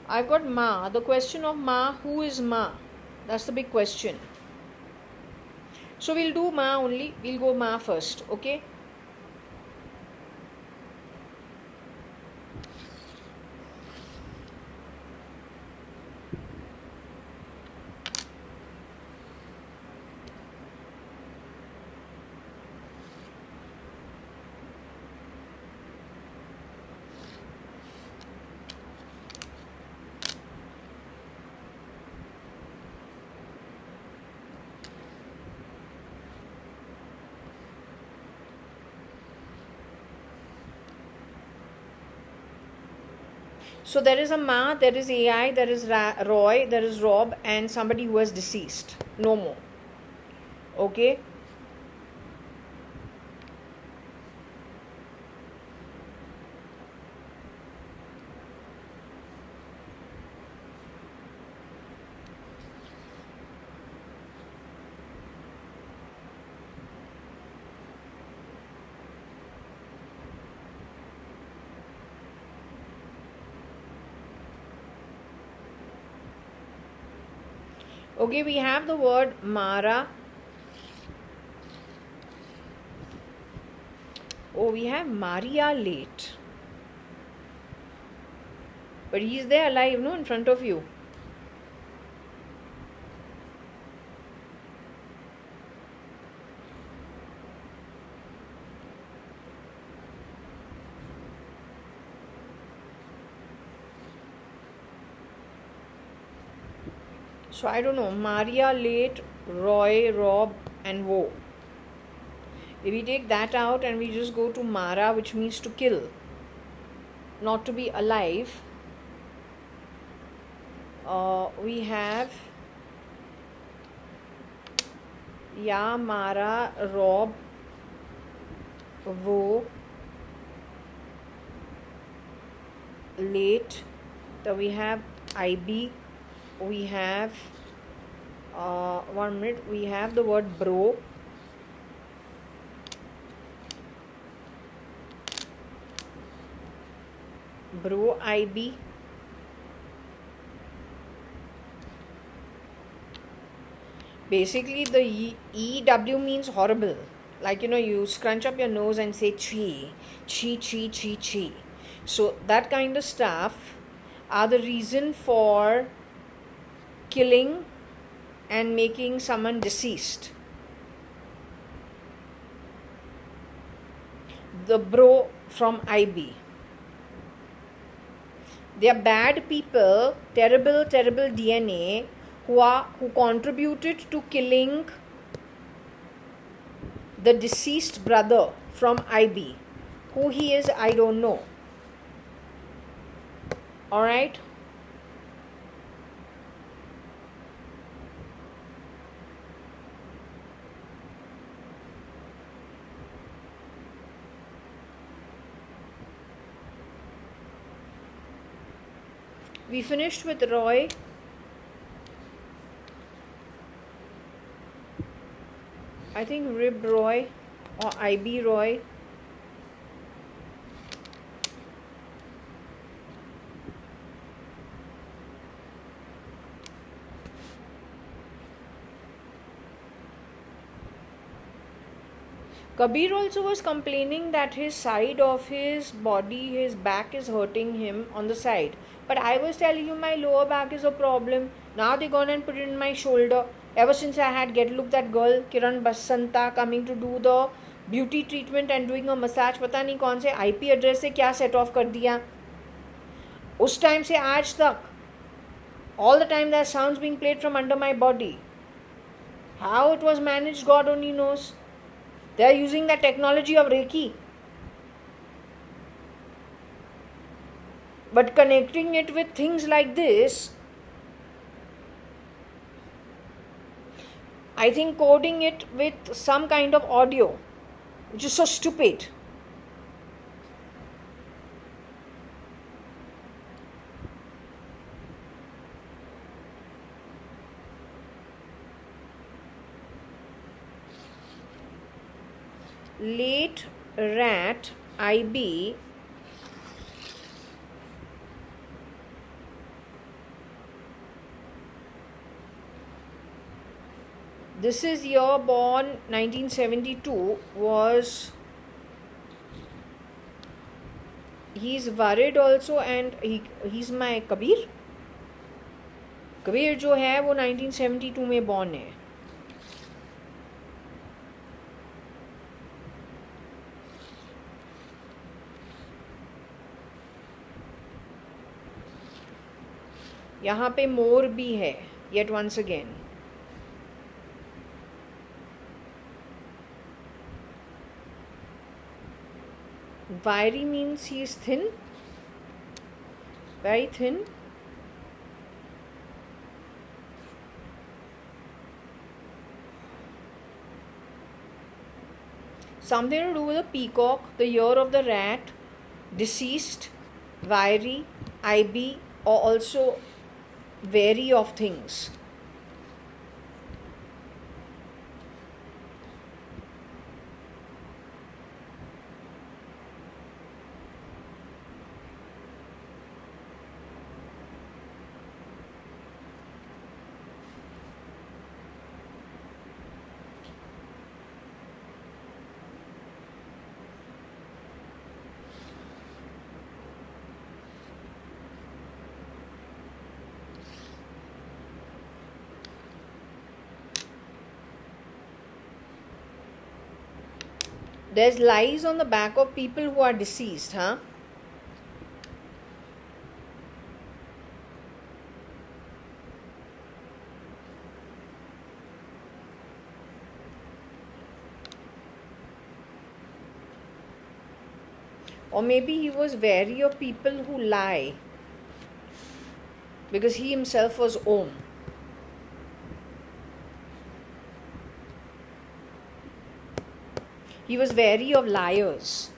I've got Ma. The question of Ma. Who is Ma? That's the big question. So we'll do Ma only. We'll go Ma first. Okay. So there is a Ma, there is AI, there is Roy, there is Rob, and somebody who is deceased. No more. Okay. Okay, we have the word Mara. Oh, we have Maria late. But he is there alive, no, in front of you. So I don't know. Maria late, Roy, Rob, and Wo. If we take that out and we just go to Mara, which means to kill, not to be alive, we have Ya, Mara, Rob, Wo, late. So we have IB. We have 1 minute. We have the word bro. Bro, IB. Basically, the EW means horrible. Like, you scrunch up your nose and say chi, chi, chi, chi, chi. So that kind of stuff are the reason for killing and making someone deceased. The bro from IB. They are bad people, terrible, terrible DNA who contributed to killing the deceased brother from IB. Who he is, I don't know. Alright? We finished with Roy. I think Rib Roy or IB Roy. Kabir also was complaining that his side of his body, his back is hurting him on the side. But I was telling you my lower back is a problem. Now they gone and put it in my shoulder. Ever since I had Get Look, that girl Kiran Basanta coming to do the beauty treatment and doing a massage, पता नहीं कौन से IP address से क्या set off कर दिया. उस time से आज तक all the time there are sounds being played from under my body. How it was managed, God only knows. They are using the technology of Reiki. But connecting it with things like this, I think coding it with some kind of audio, which is so stupid. Late rat IB this is year born 1972 was he's worried also and he's my Kabir जो है वो 1972 में born है. यहाँ पे मोर भी है yet once again. Wiry means he is thin. Very thin. Something to do with a peacock, the year of the rat, deceased, wiry, IB, or also wary of things. There's lies on the back of people who are deceased, huh? Or maybe he was wary of people who lie, because he himself was Om. He was wary of liars.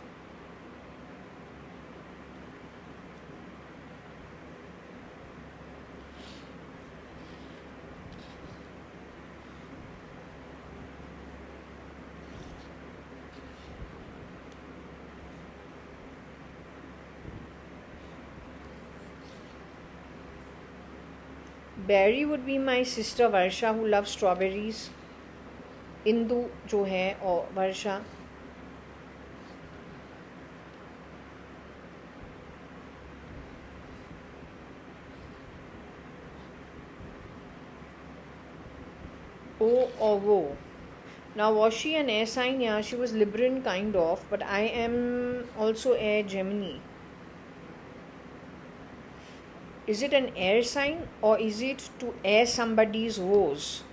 Barry would be my sister Varsha, who loves strawberries. Indu जो है और वर्षा. O or Wo. Now, was she an air sign? Yeah, she was Libran kind of, but I am also air Gemini. Is it an air sign or is it to air somebody's woes?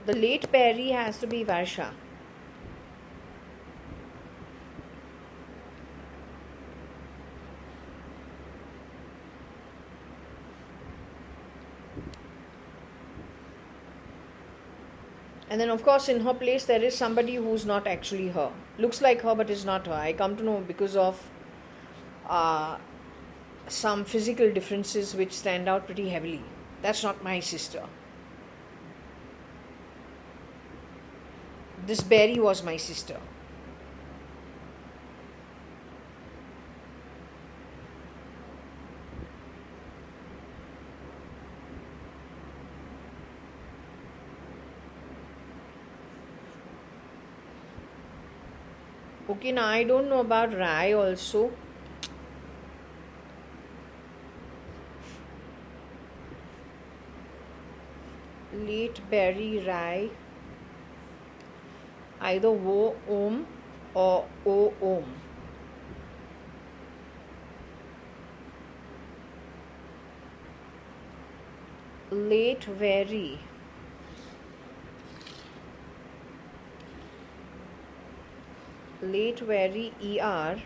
The late Perry has to be Varsha. And then of course in her place there is somebody who's not actually her. Looks like her but is not her. I come to know because of some physical differences which stand out pretty heavily. That's not my sister. This Berry was my sister. Okay, now I don't know about Rai also. Late Berry Rai. Either Wo Om or O Om. Late Very. Late Very ER.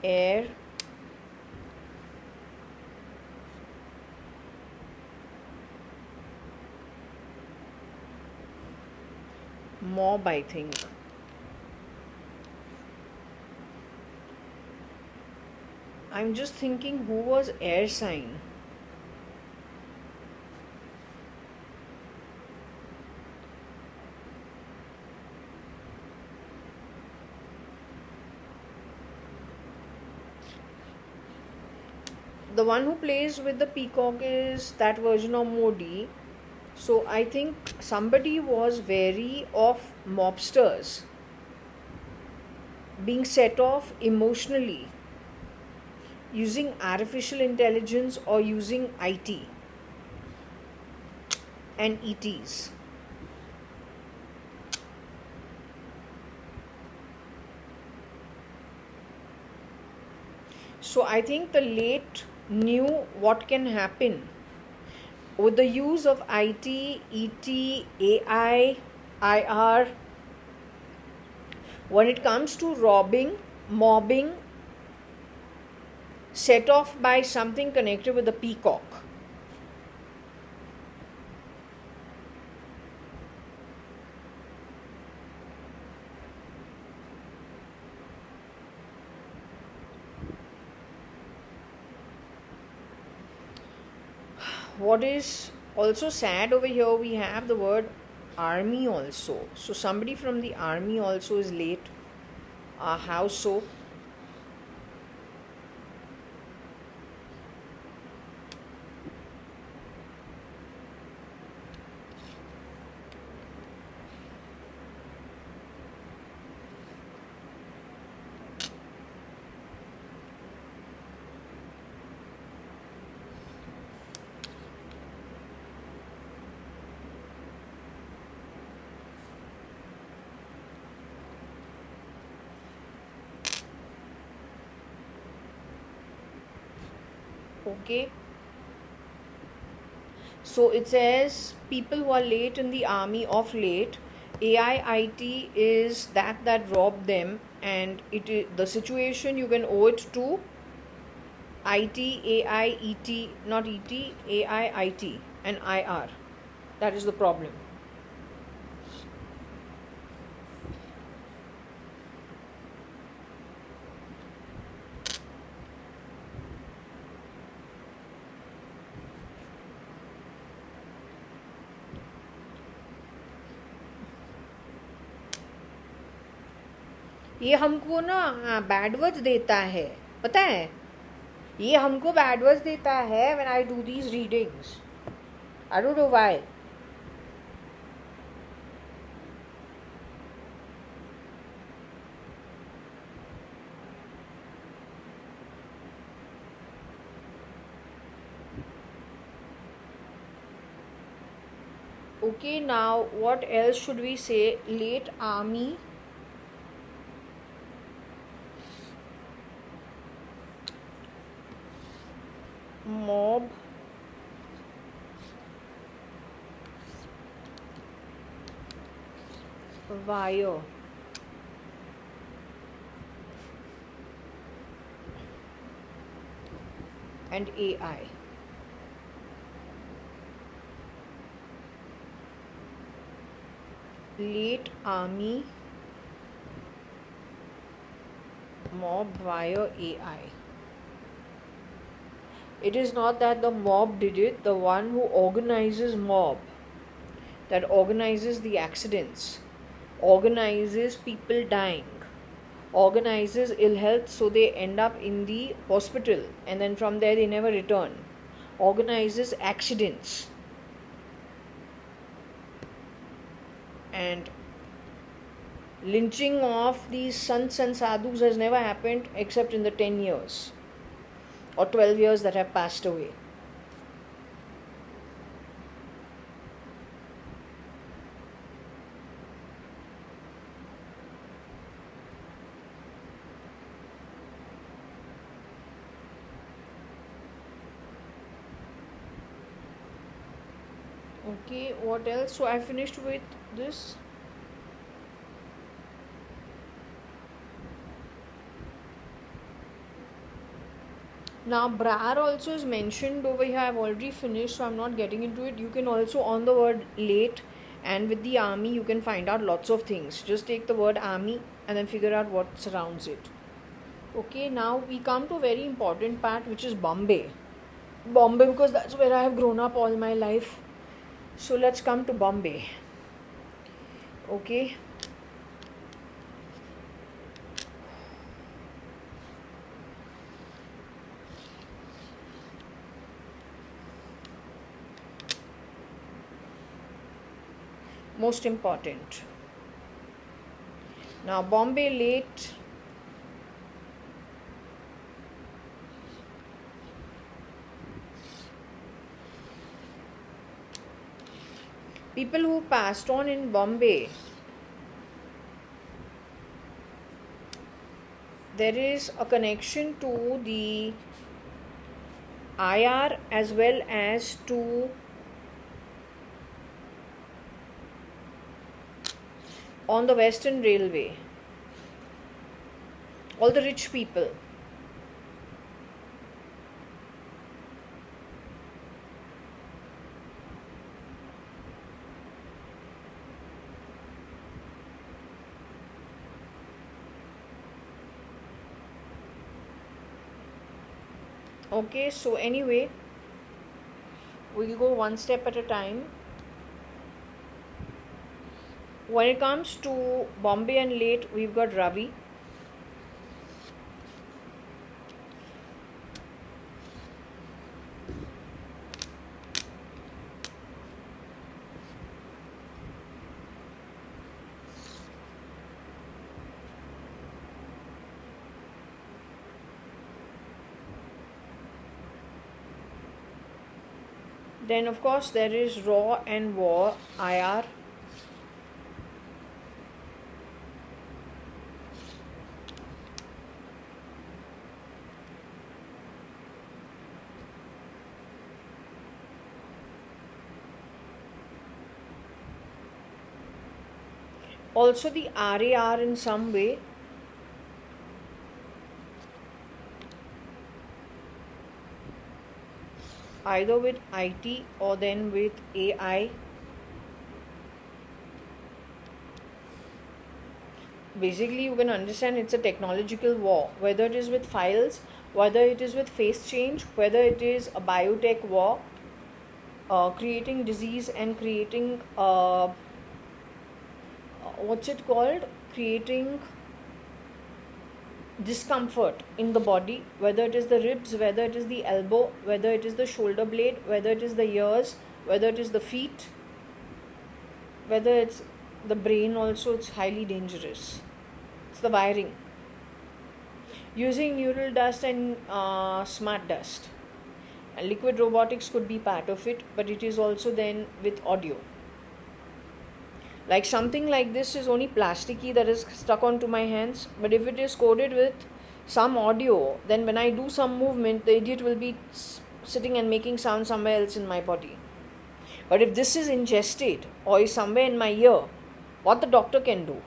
Air. Mob, I think. I'm just thinking who was air sign. The one who plays with the peacock is that version of Modi. So I think somebody was wary of mobsters being set off emotionally using artificial intelligence or using IT and ETs. So I think the late knew what can happen with the use of IT, ET, AI, IR, When it comes to robbing, mobbing, set off by something connected with the peacock. What is also sad over here, we have the word army also. So somebody from the army also is late. How so? Okay, so it says people who are late in the army of late. AIIT is that robbed them, and it is the situation you can owe it to IT, AIET, not ET, AIIT and IR. That is the problem. ये हमको ना bad words देता है, पता है, ये हमको bad words देता है when I do these readings. I don't know why. Okay, now what else should we say? Late army, mob, wire, and AI. Late army, mob, wire, AI. It is not that the mob did it, the one who organizes mob, that organizes the accidents, organizes people dying, organizes ill health, so they end up in the hospital and then from there they never return, organizes accidents. And lynching of these sants and sadhus has never happened except in the 10 years or 12 years that have passed away. Okay, what else? So I finished with this. Now brar also is mentioned over here. I've already finished, so I'm not getting into it. You can also, on the word late and with the army, you can find out lots of things. Just take the word army and then figure out what surrounds it. Okay, now we come to a very important part, which is Bombay. Bombay, because that's where I have grown up all my life. So let's come to Bombay. Okay. Most important. Now Bombay late. People who passed on in Bombay, there is a connection to the IR as well as to on the Western Railway. all the rich people. Okay, so anyway, we'll go one step at a time. When it comes to Bombay and late, we've got Ravi. Then of course there is Raw and War, IR. Also the RAR in some way. Either with IT or then with AI. Basically, you can understand it's a technological war, whether it is with files, whether it is with face change, whether it is a biotech war, creating disease and creating creating discomfort in the body, whether it is the ribs, whether it is the elbow, whether it is the shoulder blade, whether it is the ears, whether it is the feet, whether it's the brain also. It's highly dangerous. It's the wiring. Using neural dust and smart dust, and liquid robotics could be part of it, but it is also then with audio. Like something like this is only plasticky that is stuck onto my hands, but if it is coded with some audio, then when I do some movement, the idiot will be sitting and making sound somewhere else in my body. But if this is ingested or is somewhere in my ear, what the doctor can do?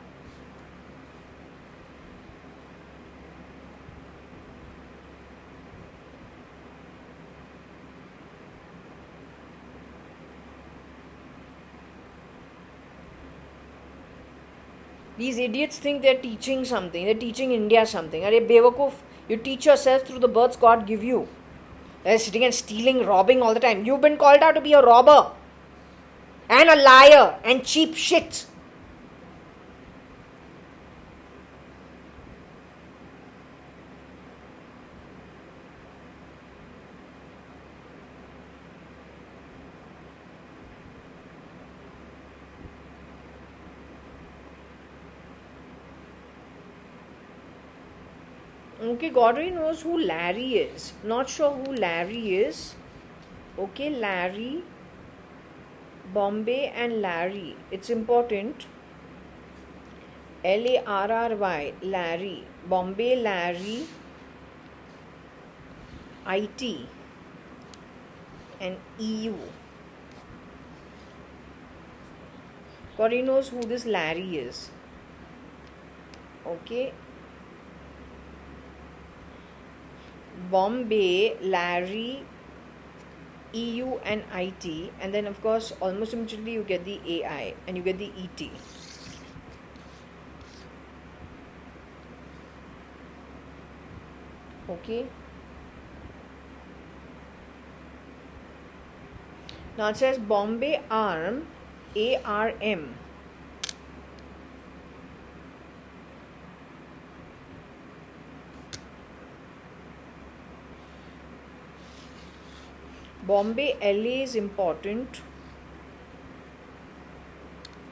These idiots think they're teaching something. They're teaching India something. Are Bewakoof, you teach yourself through the births God give you. They're sitting and stealing, robbing all the time. You've been called out to be a robber and a liar and cheap shit. Okay, Godfrey knows who Larry is. Not sure who Larry is. Okay, Larry, Bombay and Larry. It's important. Larry, Larry, Bombay, Larry, IT and EU. Godfrey knows who this Larry is. Okay. Bombay, Larry, EU and IT, and then of course almost immediately you get the AI and you get the ET. Okay. Now it says Bombay ARM, ARM. Bombay LA is important.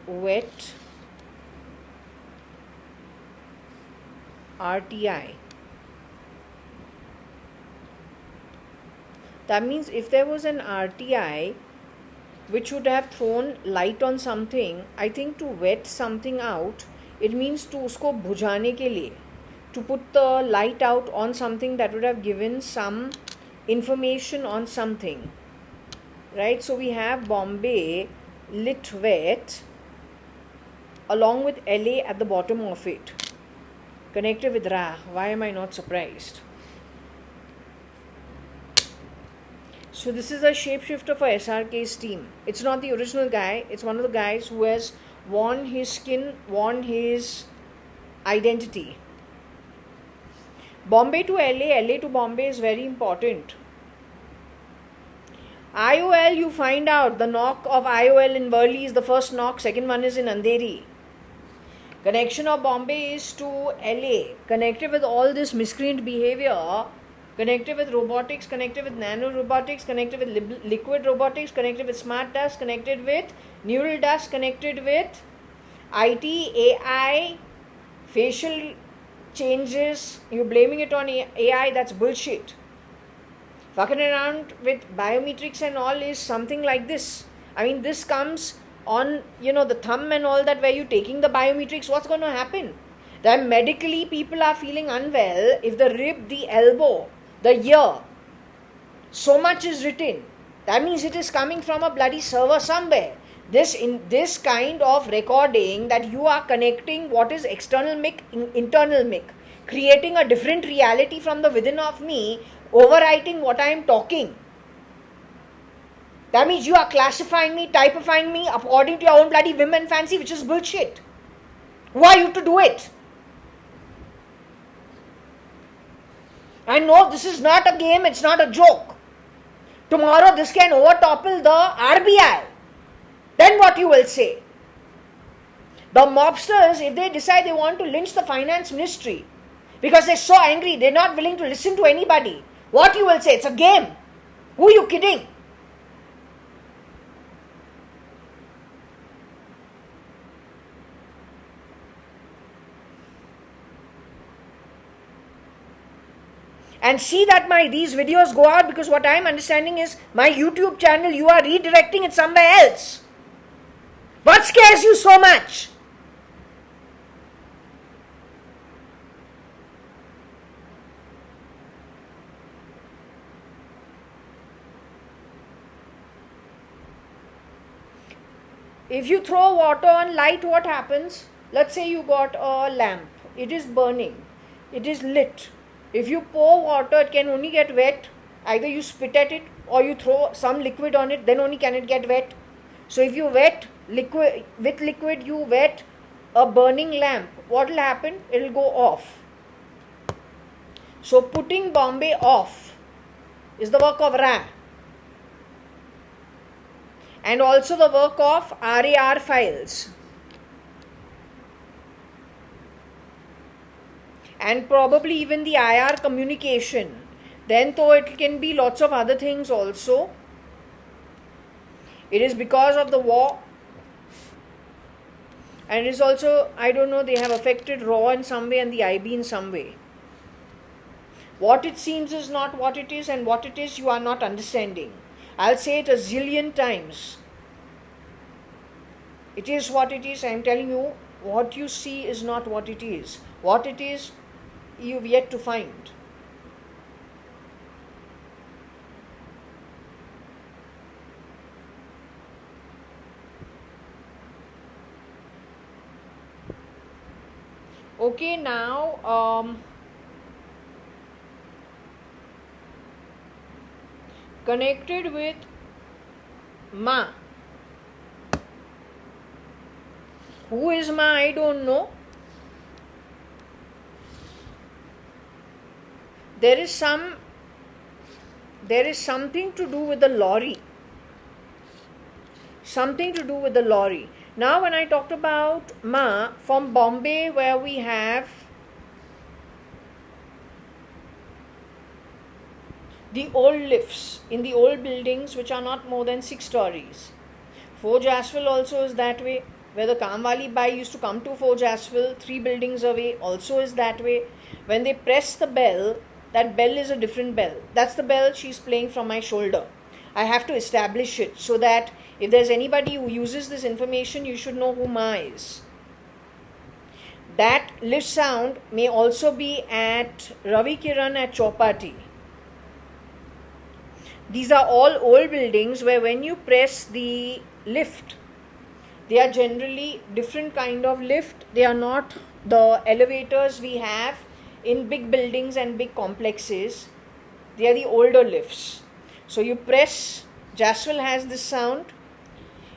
Wet RTI. That means if there was an RTI which would have thrown light on something, I think to wet something out, it means to usko bujhane ke liye, to put the light out on something that would have given some information on something, right? So we have Bombay lit wet along with LA at the bottom of it. connected with Ra. Why am I not surprised? So this is a shapeshifter for SRK's team. It's not the original guy. It's one of the guys who has worn his skin, worn his identity. Bombay to LA, LA to Bombay is very important. IOL, you find out the knock of IOL in Worli is the first knock, second one is in Andheri. Connection of Bombay is to LA, connected with all this miscreant behavior, connected with robotics, connected with nano robotics, connected with liquid robotics, connected with smart dust, connected with neural dust, connected with IT, AI, facial changes. You're blaming it on AI, that's bullshit. Fucking around with biometrics and all is something like this. I mean, this comes on, the thumb and all that, where you're taking the biometrics. What's going to happen? That medically people are feeling unwell if the rib, the elbow, the ear, so much is written. That means it is coming from a bloody server somewhere. This kind of recording that you are connecting what is external mic, internal mic, creating a different reality from the within of me, overwriting what I am talking. That means you are classifying me, typifying me according to your own bloody whim and fancy, which is bullshit. Who are you to do it? And no, this is not a game, it's not a joke. Tomorrow this can overtopple the RBI. Then what you will say? The mobsters, if they decide they want to lynch the finance ministry because they're so angry, they're not willing to listen to anybody, what you will say? It's a game. Who are you kidding? And see that these videos go out, because what I am understanding is my YouTube channel, you are redirecting it somewhere else. What scares you so much? If you throw water on light, what happens? Let's say you got a lamp. It is burning. It is lit. If you pour water, it can only get wet. Either you spit at it or you throw some liquid on it, then only can it get wet. So if you wet liquid, you wet a burning lamp, what will happen? It will go off. So putting Bombay off is the work of Ra. And also the work of RAR files. And probably even the IR communication. Then though it can be lots of other things also. It is because of the war. And it is also, I don't know, they have affected RAW in some way and the IB in some way. What it seems is not what it is, and what it is you are not understanding. I'll say it a zillion times. It is what it is. I am telling you, what you see is not what it is. What it is, you've yet to find. Okay, now connected with Ma. Who is Ma? I don't know. There is something to do with the lorry. Something to do with the lorry. Now when I talked about Ma from Bombay, where we have the old lifts in the old buildings which are not more than 6 stories. Forge Asphalt also is that way. Where the Kamwali Bai used to come to Forge Asphalt, 3 buildings away, also is that way. When they press the bell, that bell is a different bell. That's the bell she's playing from my shoulder. I have to establish it so that if there's anybody who uses this information, you should know who Ma is. That lift sound may also be at Ravi Kiran at Chowpatty. These are all old buildings where when you press the lift, They are generally different kind of lift. They are not the elevators we have in big buildings and big complexes. They are the older lifts. So you press, Jaswal has this sound.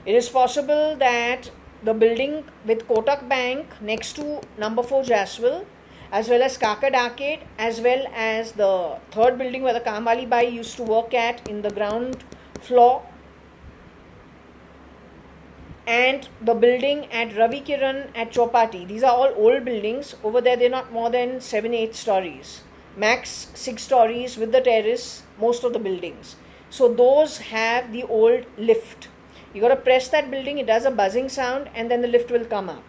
It is possible that the building with Kotak Bank next to number 4 Jaswal, as well as Kakad Arcade, as well as the third building where the Kamali Bai used to work at in the ground floor, and the building at Ravi Kiran at Chopati. These are all old buildings. Over there, they're not more than 7-8 stories. Max 6 stories with the terrace, most of the buildings. So those have the old lift. You got to press that building, it does a buzzing sound, and then the lift will come up.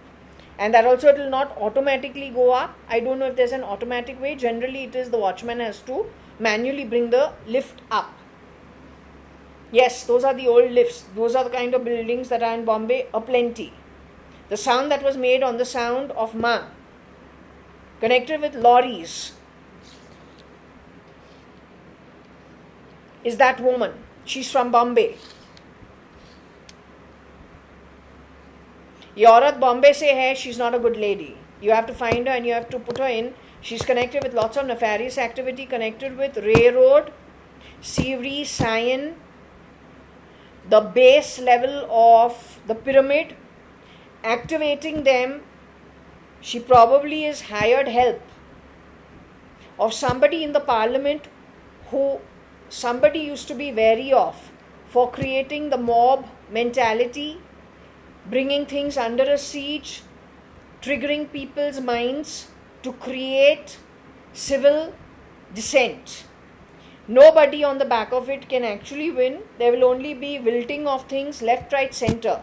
And that also, it will not automatically go up. I don't know if there's an automatic way. Generally, it is the watchman has to manually bring the lift up. Yes, those are the old lifts. Those are the kind of buildings that are in Bombay aplenty. The sound that was made on the sound of Ma, connected with lorries, is that woman. She's from Bombay. ये औरत बॉम्बे से है, she's not a good lady. You have to find her and you have to put her in. She's connected with lots of nefarious activity, connected with railroad, Sivri, Sion, the base level of the pyramid, activating them. She probably is hired help of somebody in the parliament who somebody used to be wary of for creating the mob mentality, bringing things under a siege, triggering people's minds to create civil dissent. Nobody on the back of it can actually win. There will only be wilting of things left, right, center.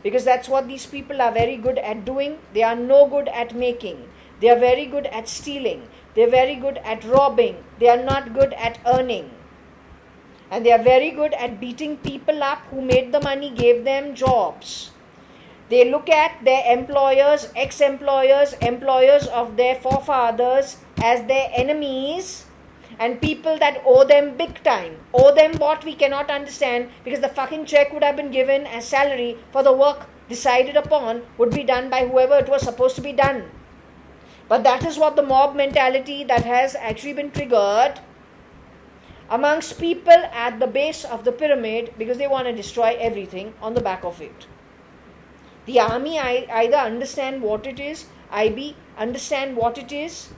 Because that's what these people are very good at doing. They are no good at making. They are very good at stealing. They are very good at robbing. They are not good at earning. And they are very good at beating people up who made the money, gave them jobs. They look at their employers, ex-employers, employers of their forefathers as their enemies and people that owe them big time. Owe them what we cannot understand, because the fucking check would have been given as salary for the work decided upon would be done by whoever it was supposed to be done. But that is what the mob mentality that has actually been triggered amongst people at the base of the pyramid, because they want to destroy everything on the back of it. The army either understand what it is, IB understand what it is.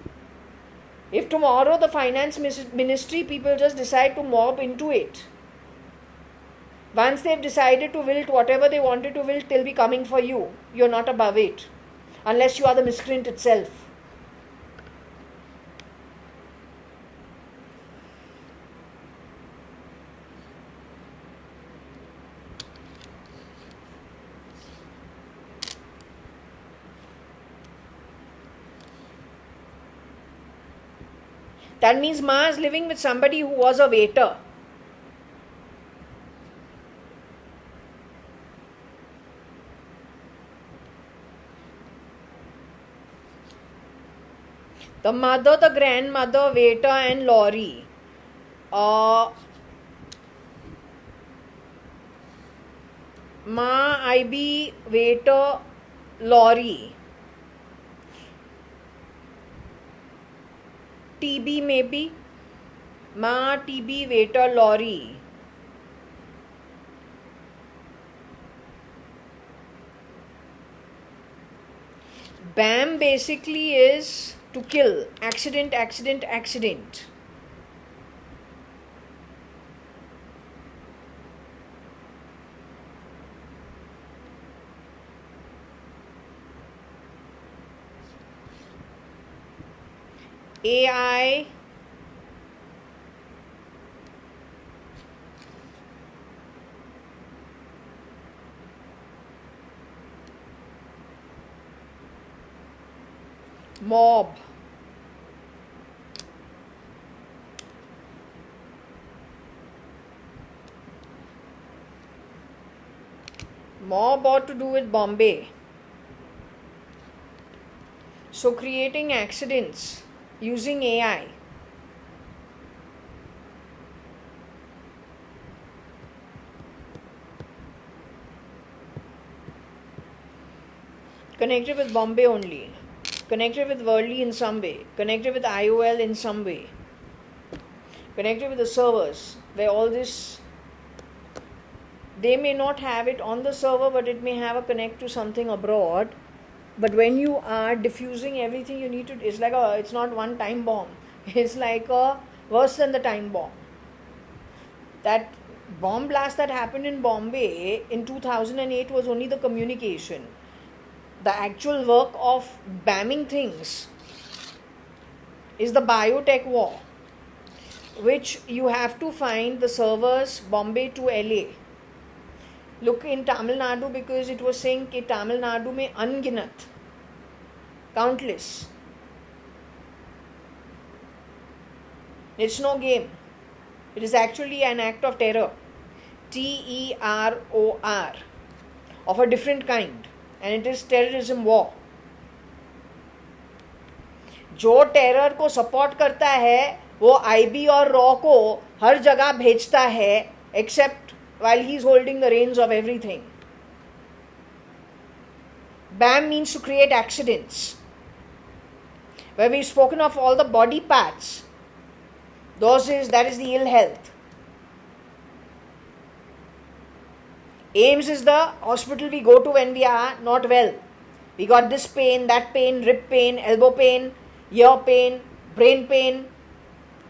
If tomorrow the finance ministry people just decide to mob into it, once they've decided to wilt whatever they wanted to wilt, they'll be coming for you. You're not above it, unless you are the miscreant itself. That means Ma is living with somebody who was a waiter. The mother, the grandmother, waiter and lorry. Ma, IB, waiter, lorry. TB maybe. Ma, TB, waiter, lorry. BAM basically is to kill. Accident, accident, accident. AI, mob, mob ought to do with Bombay. So creating accidents using AI. Connected with Bombay only. Connected with Worldly in some way. Connected with IOL in some way. Connected with the servers, where all this, they may not have it on the server, but it may have a connect to something abroad. But when you are diffusing everything, you need to, it's not one time bomb. It's like a worse than the time bomb. That bomb blast that happened in Bombay in 2008 was only the communication. The actual work of bamming things is the biotech war, which you have to find the servers Bombay to LA. Look in Tamil Nadu, because it was saying that Tamil Nadu mein unginat, countless. It's no game. It is actually an act of terror. TEROR, of a different kind. And it is terrorism war. जो terror को support करता है वो IB और raw को हर जगह भेजता है, except while he is holding the reins of everything. BAM means to create accidents. Where we've spoken of all the body parts, that is the ill health. AIMS is the hospital we go to when we are not well. We got this pain, that pain, rib pain, elbow pain, ear pain, brain pain.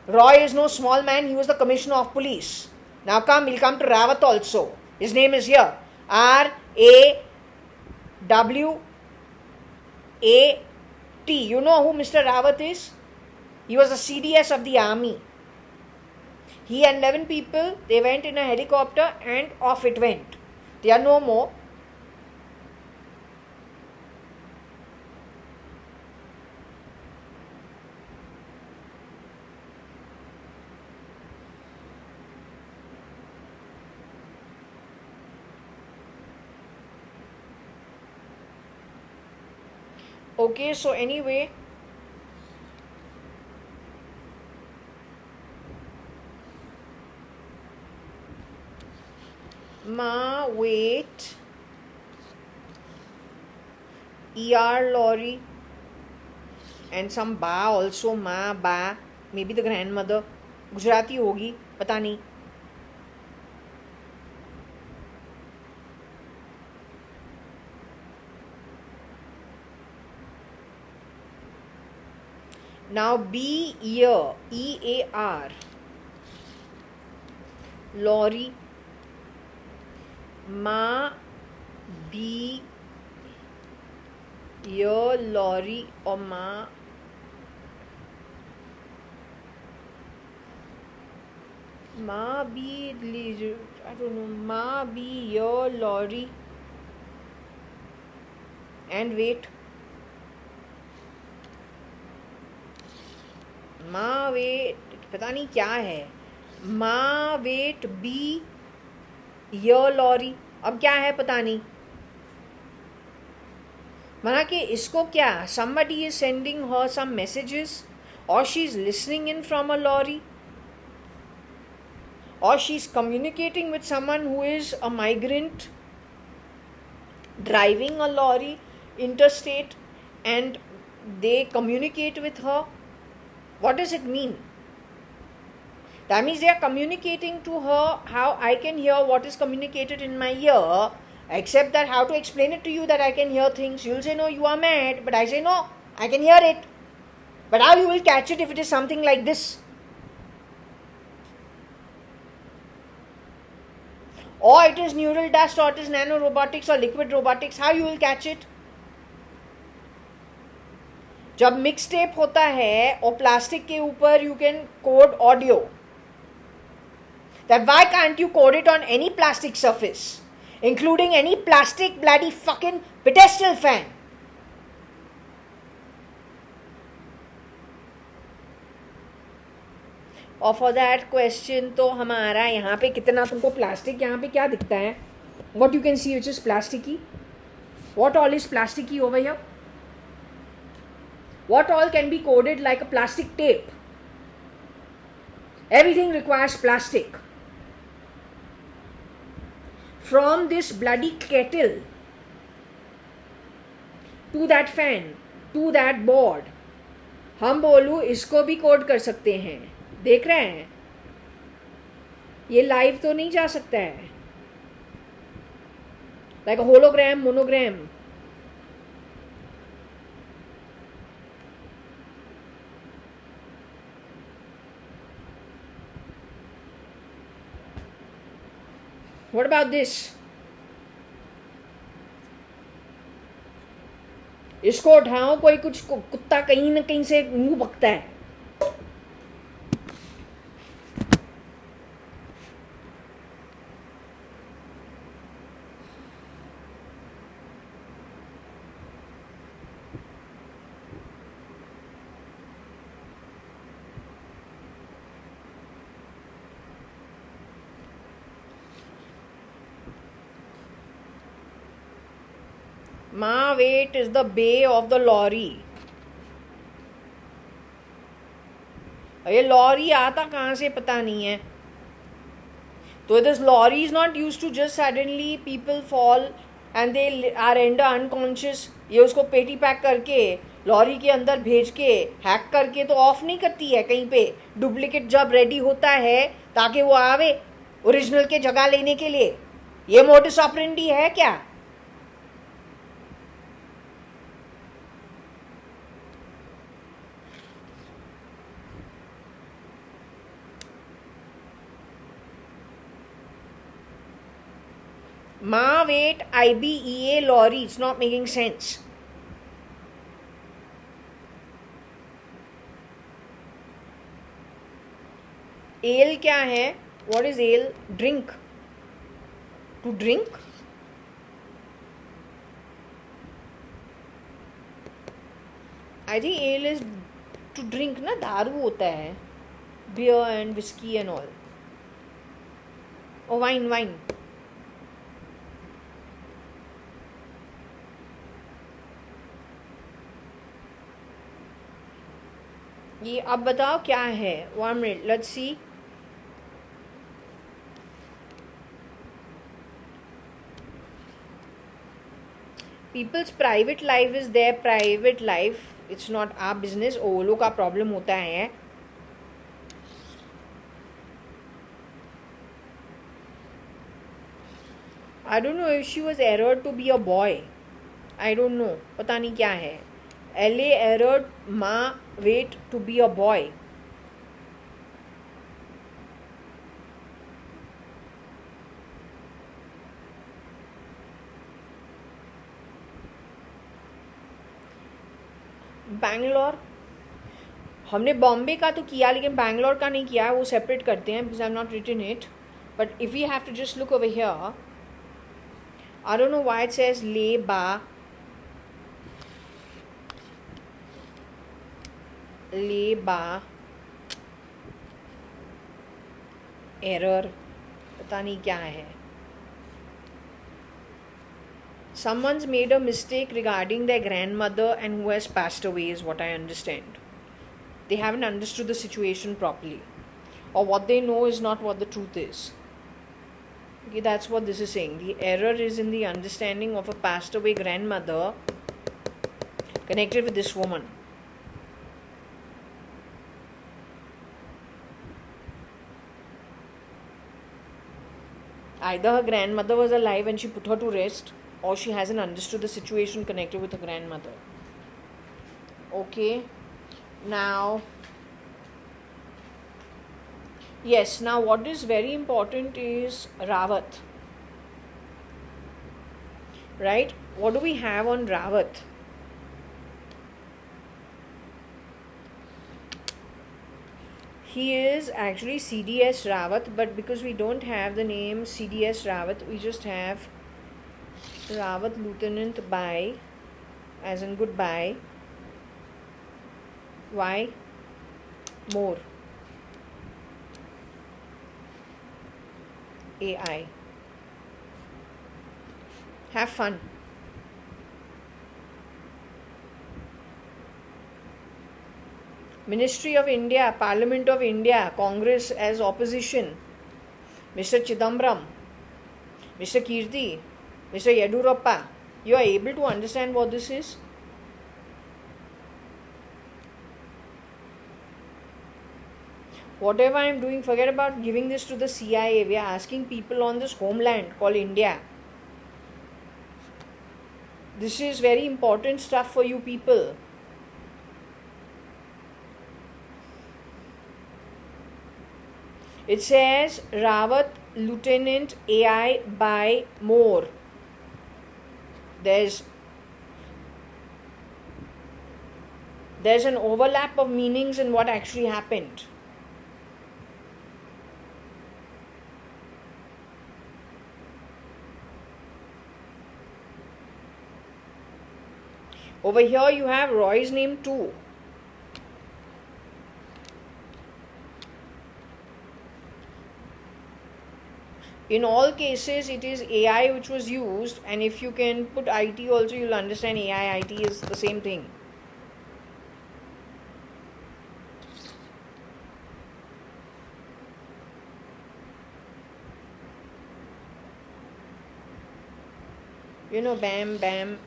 Roy is no small man, he was the commissioner of police. Now we'll come to Rawat also. His name is here. RAWAT. You know who Mr. Rawat is? He was the CDS of the army. He and 11 people, they went in a helicopter and off it went. They are no more. Okay, so anyway, Ma, wait, ER lorry, and some ba also, Ma, ba, maybe the grandmother, Gujarati hogi, pata nahi. Now B, ear, EAR, lorry, Ma, B, ear, lorry, or Ma, B, I don't know, Ma, B, ear, lorry, and wait. माँ wait पता नहीं क्या है, माँ wait B य lorry, अब क्या है पता नहीं. माना कि इसको क्या, somebody is sending her some messages, or she is listening in from a lorry, or she is communicating with someone who is a migrant driving a lorry interstate, and they communicate with her. What does it mean? That means they are communicating to her how I can hear what is communicated in my ear, except that how to explain it to you that I can hear things. You'll say, no, you are mad, but I say, no, I can hear it. But how you will catch it if it is something like this? Or it is neural dust, or it is nanorobotics or liquid robotics, how you will catch it? जब mix tape होता है और plastic के ऊपर you can code audio, that why can't you code it on any plastic surface, including any plastic bloody fucking pedestal fan? और for that question तो हमारा यहाँ पे कितना तुमको प्लास्टिक, यहाँ पे क्या दिखता है? What you can see which is plasticky? What all is plasticky over here? What all can be coded like a plastic tape? Everything requires plastic. From this bloody kettle, to that fan, to that board. हम बोलूँ इसको भी code कर सकते हैं. देख रहे हैं, ये लाइव तो नहीं जा सकता है. Like a hologram, monogram. What about this? इसको उठाओ, कोई कुछ कुत्ता कहीं ना कहीं से मुंह बकता है. Ma, wait is the bay of the lorry. ये लॉरी आता कहाँ से पता नहीं है. तो this lorry is not used to just suddenly people fall and they are render unconscious. ये उसको पेटी पैक करके लॉरी के अंदर भेज के हैक करके तो ऑफ नहीं करती है कहीं पे. डुप्लीकेट जब रेडी होता है ताकि वो आवे ओरिजिनल के जगह लेने के लिए. ये मोटिस ऑपरेंडी है क्या? Ma, wait, IBEA lorry. It's not making sense. Ale क्या है? What is ale? Drink. To drink? I think ale is to drink ना. दारू होता है. Beer and whiskey and all. Oh, wine. ये अब बताओ क्या है. 1 minute, let's see. People's private life is their private life. It's not our business. ओलो का प्रॉब्लम होता है. I don't know if she was errored to be a boy. I don't know. पता नहीं क्या है. LA errored Ma, wait to be a boy. Bangalore हमने बॉम्बे का तो किया लेकिन बैंगलोर का नहीं किया. वो सेपरेट करते हैं because I have not written it. But if we have to just look over here, I don't know why it says le ba. लेबा एरर पता नहीं क्या है. Someone's made a mistake regarding their grandmother and who has passed away is what I understand. They haven't understood the situation properly, or what they know is not what the truth is. Okay, that's what this is saying. The error is in the understanding of a passed away grandmother connected with this woman. Either her grandmother was alive and she put her to rest, or she hasn't understood the situation connected with her grandmother. Okay, now yes, now what is very important is Rawat. Right? What do we have on Rawat? He is actually CDS Rawat, but because we don't have the name CDS Rawat, we just have Rawat Lieutenant by, as in goodbye. Why? More. AI. Have fun. Ministry of India, Parliament of India, Congress as opposition, Mr. Chidambaram, Mr. Kirti, Mr. Yedurappa. You are able to understand what this is? Whatever I'm doing, forget about giving this to the CIA. We are asking people on this homeland called India. This is very important stuff for you people. It says Rawat Lieutenant AI by more. There's an overlap of meanings in what actually happened. Over here you have Roy's name too. In all cases it is AI which was used, and if you can put IT also, you'll understand AI, IT is the same thing. You know, bam, bam.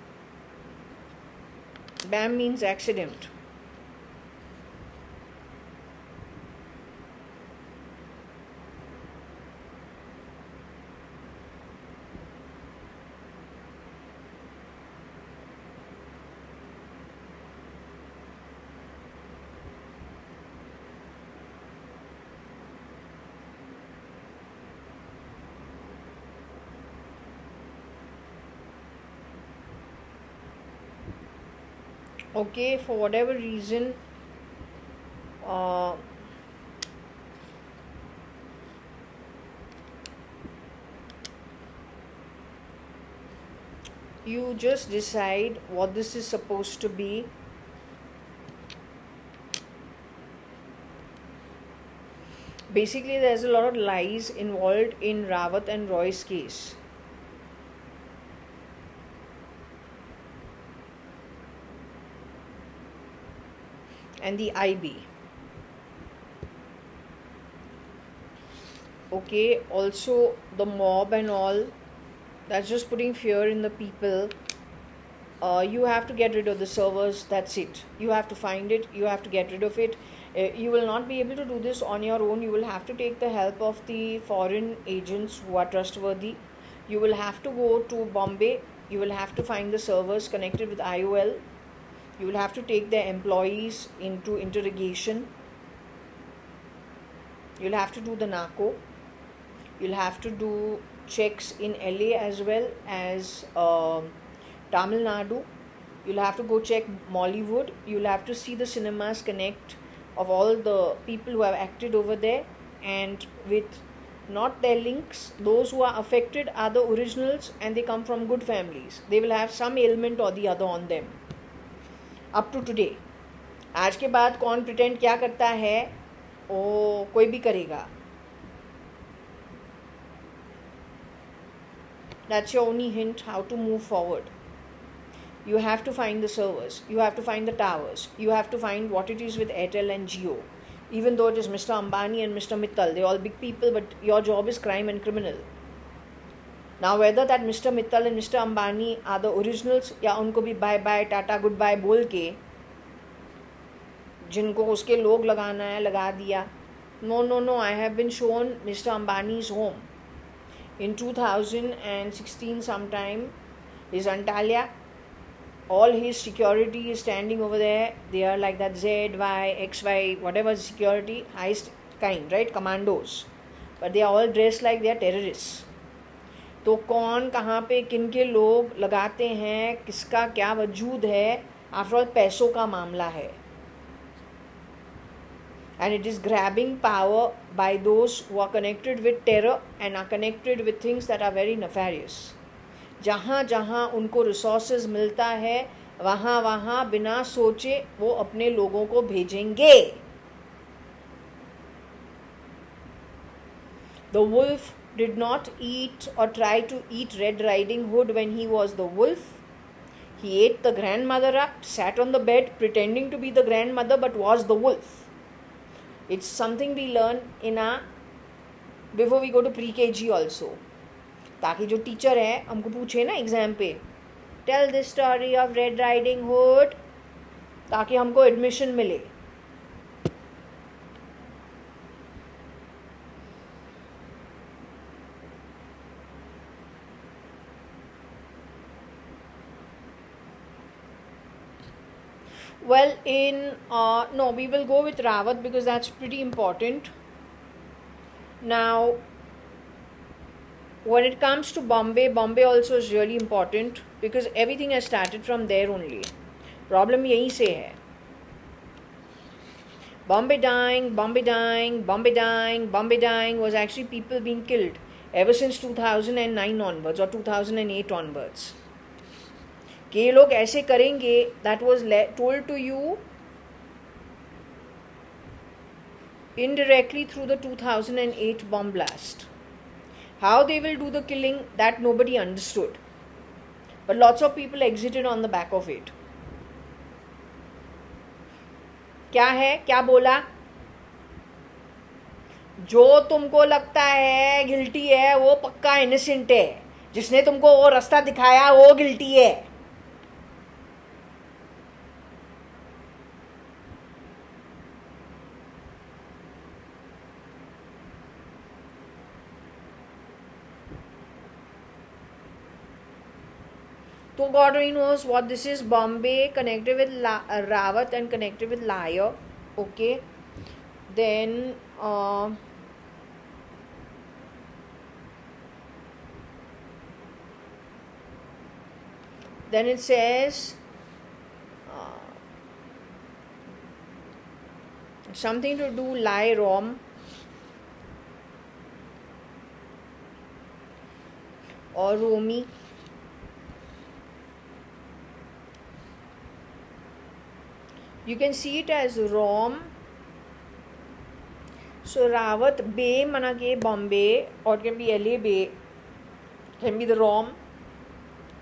Bam means accident. Okay, for whatever reason, you just decide what this is supposed to be. Basically, there's a lot of lies involved in Rawat and Roy's case. And the IB. Okay, also the mob and all, that's just putting fear in the people. You have to get rid of the servers, that's it. You have to find it, you have to get rid of it. You will not be able to do this on your own. You will have to take the help of the foreign agents who are trustworthy. You will have to go to Bombay. You will have to find the servers connected with IOL. You will have to take their employees into interrogation. You'll have to do the narco. You'll have to do checks in LA as well as Tamil Nadu. You'll have to go check Mollywood. You'll have to see the cinemas connect of all the people who have acted over there, and with not their links, those who are affected are the originals and they come from good families. They will have some ailment or the other on them. Up to today. आज के बाद कौन pretend क्या करता है, वो कोई भी करेगा. That's your only hint how to move forward. You have to find the servers. You have to find the towers. You have to find what it is with Airtel and Jio. Even though it is Mr. Ambani and Mr. Mittal, they're all big people, but your job is crime and criminal. Now whether that Mr. Mittal and Mr. Ambani are the originals या उनको भी bye bye tata goodbye बोल के जिनको उसके लोग लगाना है लगा दिया. No, I have been shown Mr. Ambani's home in 2016 sometime. His Antalya, all his security is standing over there. They are like that Z, Y, X, Y, whatever security, highest kind, right? Commandos. But they are all dressed like they are terrorists. तो कौन कहाँ पे किन के लोग लगाते हैं, किसका क्या वजूद है, आफ्टर ऑल पैसों का मामला है. And it is grabbing power by those who are connected with terror and are connected with things that are very nefarious. जहाँ जहाँ उनको resources मिलता है, वहाँ वहाँ बिना सोचे वो अपने लोगों को भेजेंगे. The wolf did not eat or try to eat Red Riding Hood when he was the wolf. He ate the grandmother up, sat on the bed pretending to be the grandmother but was the wolf. It's something we learn in our before we go to pre-KG also. ताकि जो teacher है हमको पूछे ना exam पे, tell this story of Red Riding Hood, ताकि हमको admission मिले. Well, no, we will go with Rawat because that's pretty important. Now, when it comes to Bombay also is really important because everything has started from there only. Problem यहीं से है. Bombay dying was actually people being killed ever since 2009 onwards or 2008 onwards. कि ये लोग ऐसे करेंगे, that was told to you indirectly through the 2008 bomb blast. How they will do the killing, that nobody understood. But lots of people exited on the back of it. क्या है, क्या बोला? जो तुमको लगता है गिल्टी है वो पक्का इनोसेंट है. जिसने तुमको वो रास्ता दिखाया वो गिल्टी है. So God only knows what this is. Bombay connected with Rawat and connected with liar. Okay. Then it says something to do lie rom or Romi. You can see it as Rom. So Rawat Bay mana ke Bombay, or it can be LA Bay, can be the Rom,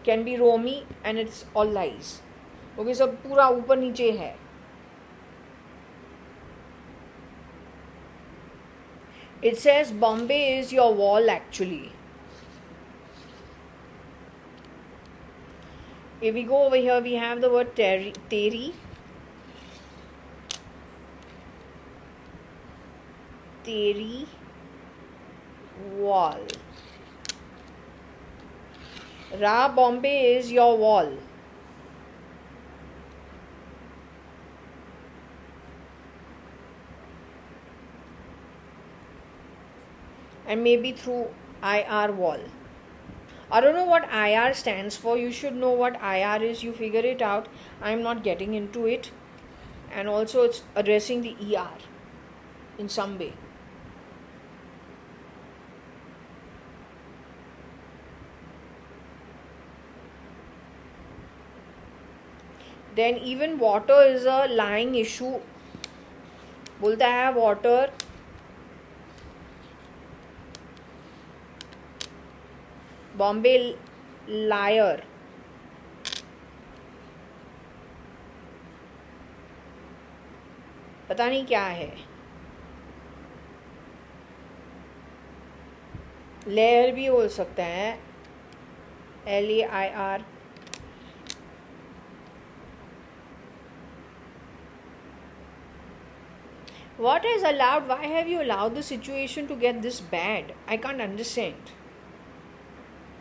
can be Romi, and it's all lies. Okay, so पूरा ऊपर नीचे है. It says Bombay is your wall actually. If we go over here, we have the word Teri. Teri wall. Ra Bombay is your wall. And maybe through IR wall. I don't know what IR stands for. You should know what IR is. You figure it out. I'm not getting into it. And also it's addressing the ER in some way. Then even water is a lying issue. बोलता है water Bombay liar. पता नहीं क्या है. Layer भी हो सकता है. LAIR. What is allowed? Why have you allowed the situation to get this bad? I can't understand.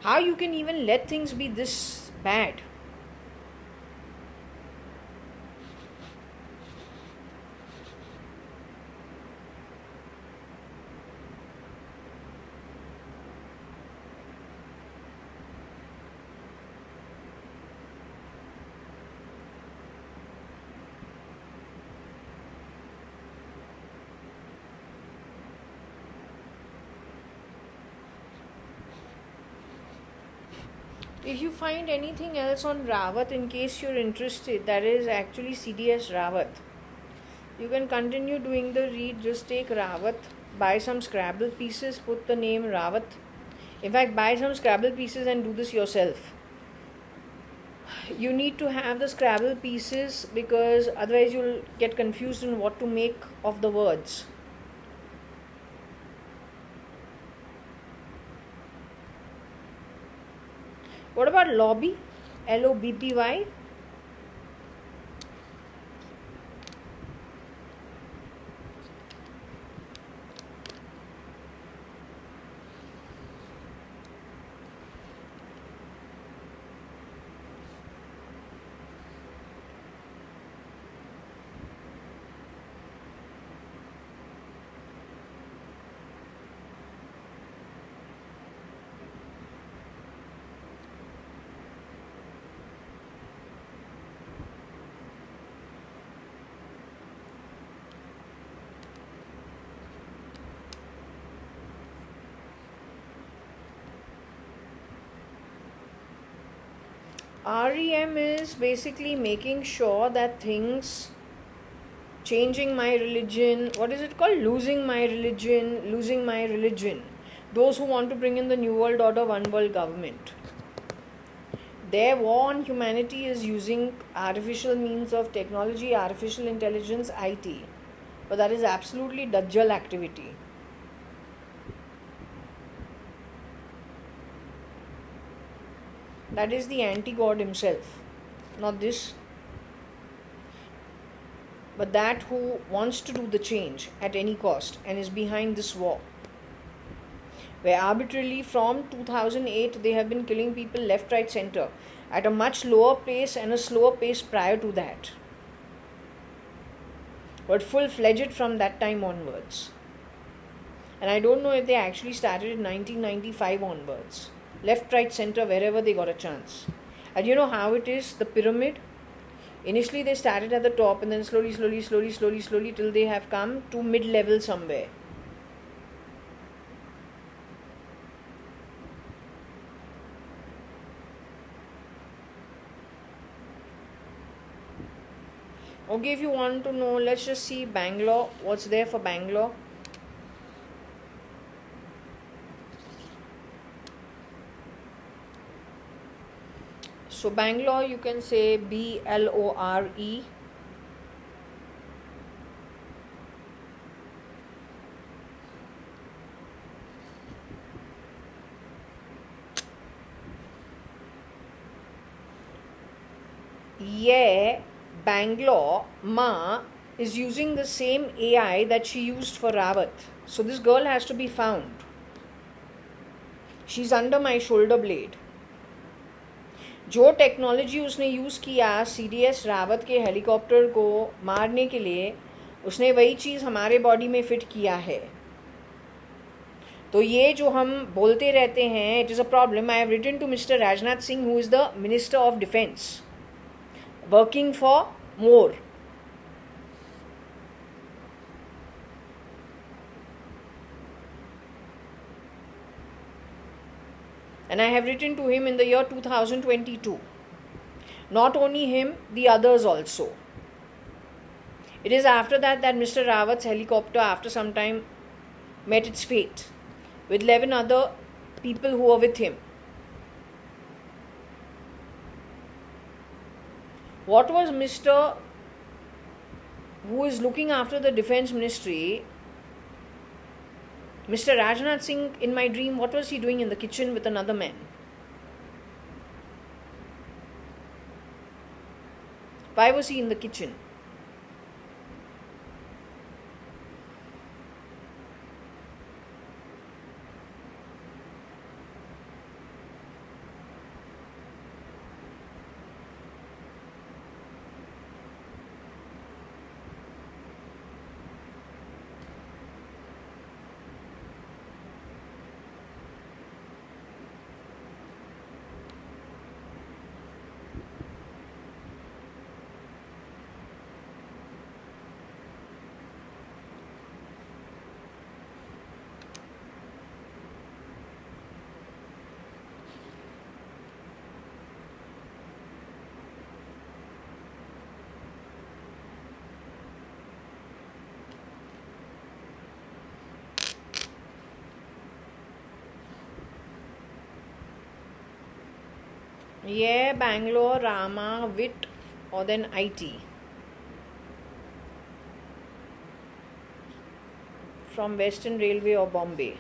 How you can even let things be this bad? If you find anything else on Rawat, in case you're interested, that is actually CDS Rawat. You can continue doing the read. Just take Rawat, buy some Scrabble pieces, put the name Rawat. In fact, buy some Scrabble pieces and do this yourself. You need to have the Scrabble pieces because otherwise you'll get confused in what to make of the words. What about lobby? LOBPY? REM is basically making sure that things, changing my religion, what is it called? Losing my religion. Those who want to bring in the New World Order, One World Government. Their war on humanity is using artificial means of technology, artificial intelligence, IT. But that is absolutely Dajjal activity. That is the anti-God himself, not this. But that who wants to do the change at any cost and is behind this war. Where arbitrarily from 2008 they have been killing people left, right, center at a much lower pace and a slower pace prior to that. But full-fledged from that time onwards. And I don't know if they actually started in 1995 onwards. Left, right, center, wherever they got a chance. And you know how it is, the pyramid? Initially they started at the top and then slowly till they have come to mid-level somewhere. Okay, if you want to know, let's just see Bangalore. What's there for Bangalore? So Bangalore, you can say BLORE. Yeah, Bangalore Ma is using the same AI that she used for Rawat. So this girl has to be found. She's under my shoulder blade. जो technology उसने use किया CDS Rawat के helicopter को मारने के लिए, उसने वही चीज़ हमारे बॉडी में फिट किया है. तो ये जो हम बोलते रहते हैं, it is a problem. I have written to mister Rajnath Singh, who is the minister of defence, working for more. And I have written to him in the year 2022. Not only him, the others also. It is after that Mr. Rawat's helicopter, after some time, met its fate with 11 other people who were with him. What was Mr. who is looking after the defense ministry, Mr. Rajnath Singh, in my dream, what was he doing in the kitchen with another man? Why was he in the kitchen? Yeah, Bangalore, Rama, WIT, or then IT. From Western Railway or Bombay.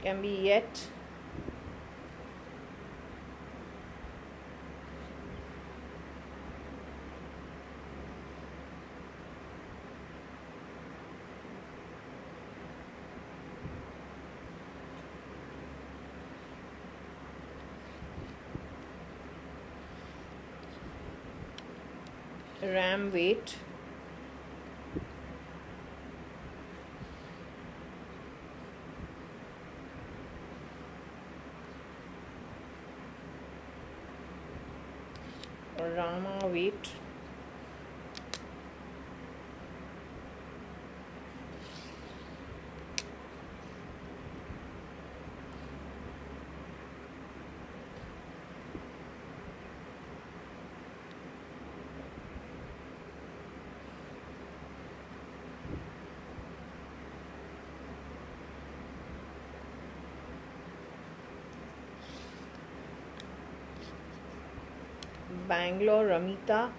Can be yet. RAM wait. Rama, wait. Bangalore, Ramita.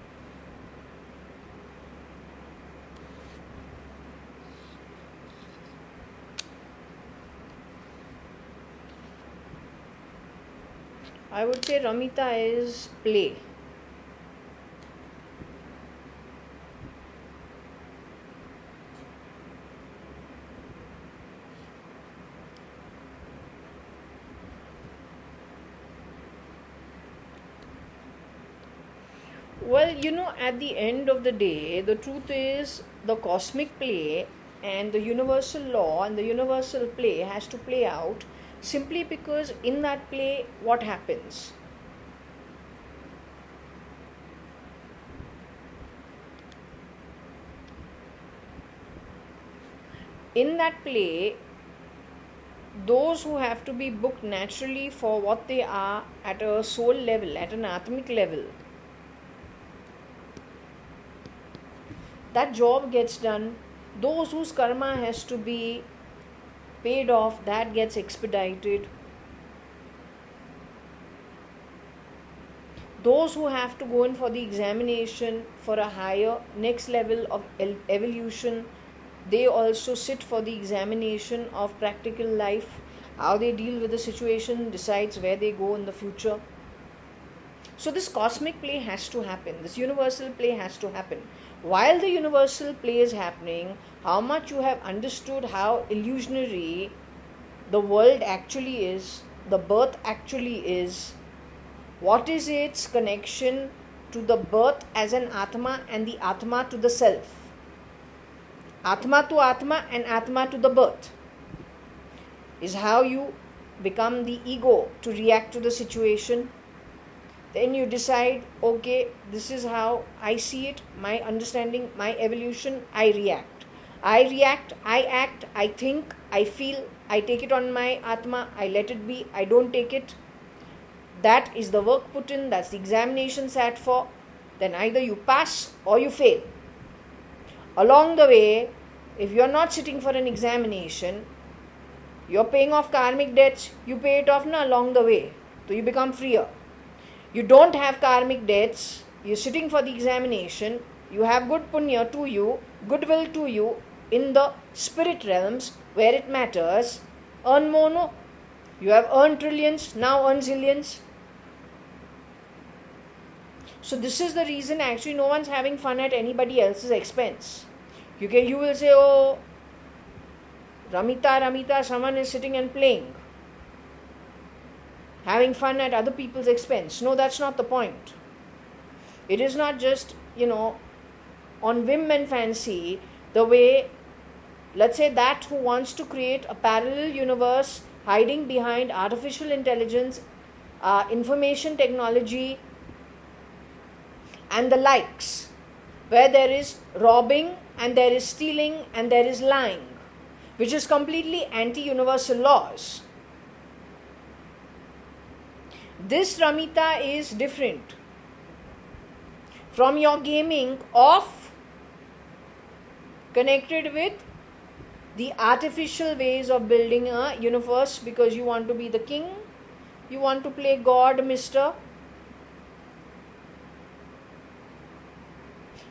I would say Ramita is play. Well, at the end of the day, the truth is the cosmic play and the universal law and the universal play has to play out simply because in that play, what happens? In that play, those who have to be booked naturally for what they are at a soul level, at an atmic level, that job gets done. Those whose karma has to be paid off, that gets expedited. Those who have to go in for the examination for a higher next level of evolution, they also sit for the examination of practical life. How they deal with the situation decides where they go in the future. So this cosmic play has to happen. This universal play has to happen. While the universal play is happening, how much you have understood how illusionary the world actually is, the birth actually is, what is its connection to the birth as an Atma and the Atma to the self. Atma to Atma and Atma to the birth is how you become the ego to react to the situation. Then you decide, okay, this is how I see it, my understanding, my evolution, I react. I act, I think, I feel, I take it on my Atma, I let it be, I don't take it. That is the work put in, that's the examination sat for. Then either you pass or you fail. Along the way, if you're not sitting for an examination, you're paying off karmic debts, you pay it off along the way. So you become freer. You don't have karmic debts, you're sitting for the examination, you have good punya to you, goodwill to you in the spirit realms where it matters. Earn more, no. You have earned trillions, now earn zillions. So this is the reason actually no one's having fun at anybody else's expense. You will say, oh, Ramita, someone is sitting and playing, having fun at other people's expense. No, that's not the point. It is not just, on whim and fancy, the way, let's say, that who wants to create a parallel universe hiding behind artificial intelligence, information technology, and the likes, where there is robbing and there is stealing and there is lying, which is completely anti-universal laws. This Ramita is different from your gaming of connected with the artificial ways of building a universe because you want to be the king, you want to play God, mister.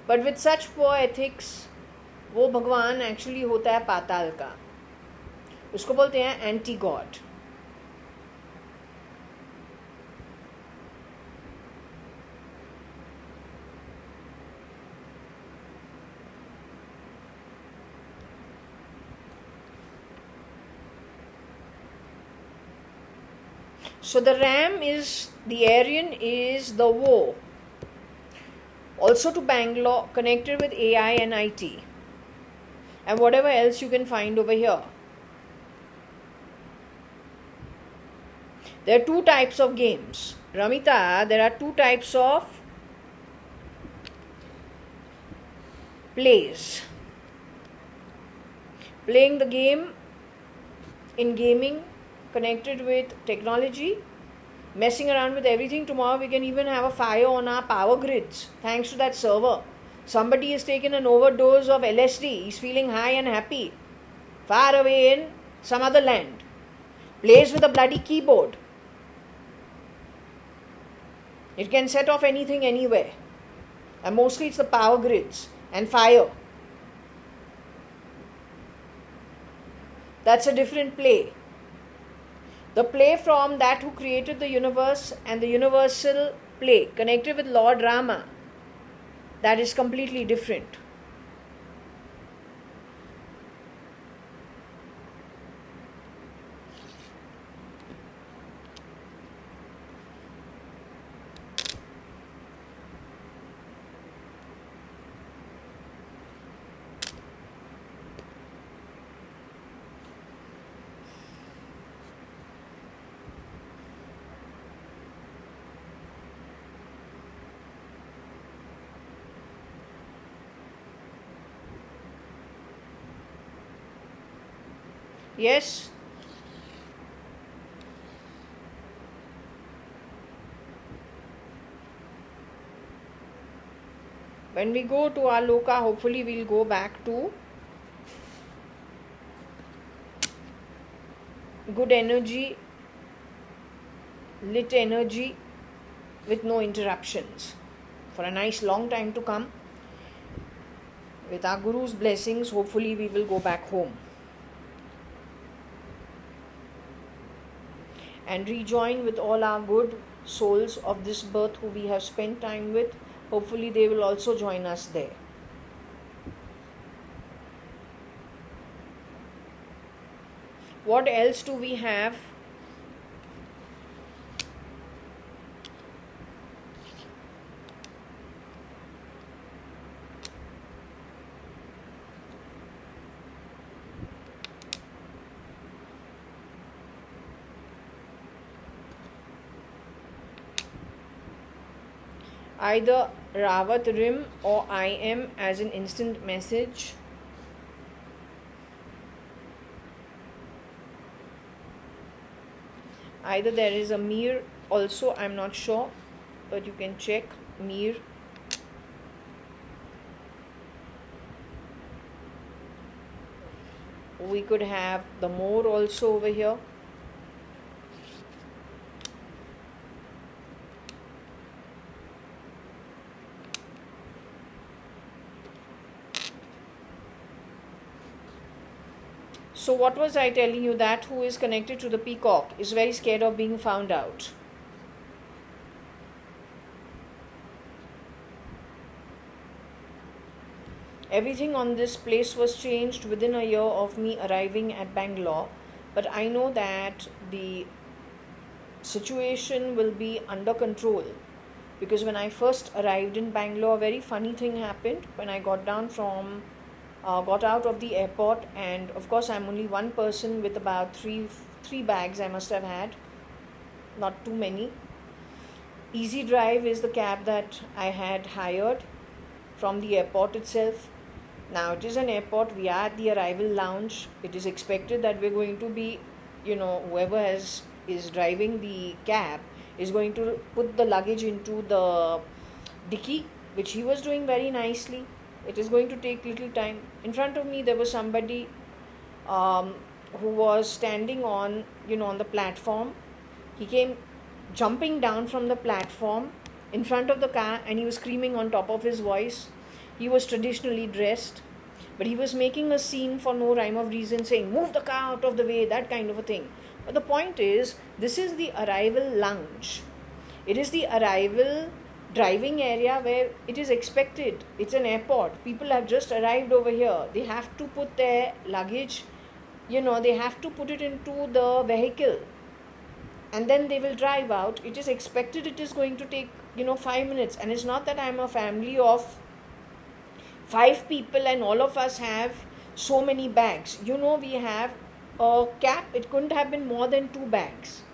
But with such poor ethics, वो भगवान actually होता है पाताल का, उसको बोलते हैं anti God. So the Ram is, the Aryan is the woe. Also to Bangalore, connected with AI and IT. And whatever else you can find over here. There are two types of games. Ramita, there are two types of plays. Playing the game in gaming, connected with technology, messing around with everything. Tomorrow we can even have a fire on our power grids thanks to that server. Somebody has taken an overdose of LSD. He's feeling high and happy. Far away in some other land. Plays with a bloody keyboard. It can set off anything anywhere. And mostly it's the power grids and fire. That's a different play. The play from that who created the universe and the universal play connected with Lord Rama, that is completely different. Yes. When we go to our loka, hopefully we'll go back to good energy, lit energy with no interruptions for a nice long time to come. With our Guru's blessings, hopefully we will go back home and rejoin with all our good souls of this birth who we have spent time with. Hopefully they will also join us there. What else do we have? Either Rawat Rim or I am as an instant message. Either there is a Mir also, I'm not sure, but you can check Mir. We could have the More also over here. So what was I telling you? That who is connected to the peacock is very scared of being found out. Everything on this place was changed within a year of me arriving at Bangalore. But I know that the situation will be under control. Because when I first arrived in Bangalore, a very funny thing happened. When I got out of the airport, and of course I'm only one person with about three bags I must have had, not too many. Easy Drive is the cab that I had hired from the airport itself. Now it is an airport, we are at the arrival lounge. It is expected that we're going to be, whoever is driving the cab is going to put the luggage into the dicky, which he was doing very nicely. It is going to take little time. In front of me there was somebody who was standing on the platform. He came jumping down from the platform in front of the car and he was screaming on top of his voice. He was traditionally dressed, but he was making a scene for no rhyme of reason, saying, "Move the car out of the way," that kind of a thing. But the point is, this is the arrival lounge. It is the arrival driving area where it is expected. It's an airport. People have just arrived over here. They have to put their luggage, they have to put it into the vehicle and then they will drive out. It is expected it is going to take 5 minutes. And it's not that I'm a family of 5 people and all of us have so many bags. We have a cap. It couldn't have been more than 2 bags.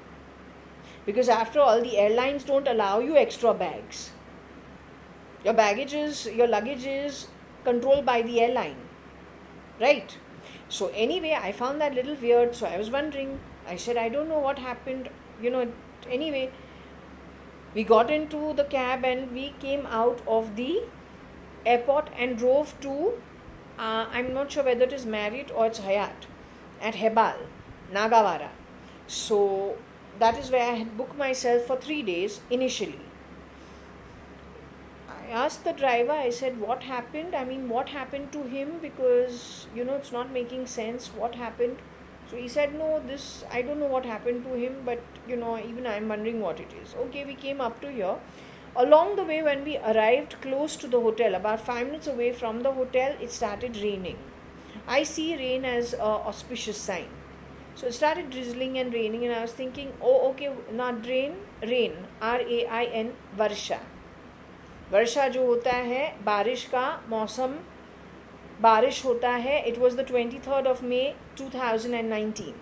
Because after all, the airlines don't allow you extra bags. Your luggage is controlled by the airline, right? So anyway, I found that little weird, so I was wondering. I said, I don't know what happened, anyway. We got into the cab and we came out of the airport and drove to, I'm not sure whether it is Marriott or it's Hyatt, at Hebal, Nagawara. So that is where I had booked myself for 3 days initially. I asked the driver, I said, what happened? What happened to him? Because, it's not making sense. What happened? So he said, no, I don't know what happened to him, but, even I'm wondering what it is. Okay, we came up to here. Along the way, when we arrived close to the hotel, about 5 minutes away from the hotel, it started raining. I see rain as an auspicious sign. So it started drizzling and raining, and I was thinking, oh, okay, not rain, R-A-I-N, Varsha. वर्षा जो होता है बारिश का मौसम, बारिश होता है. It was the 23rd of May 2019.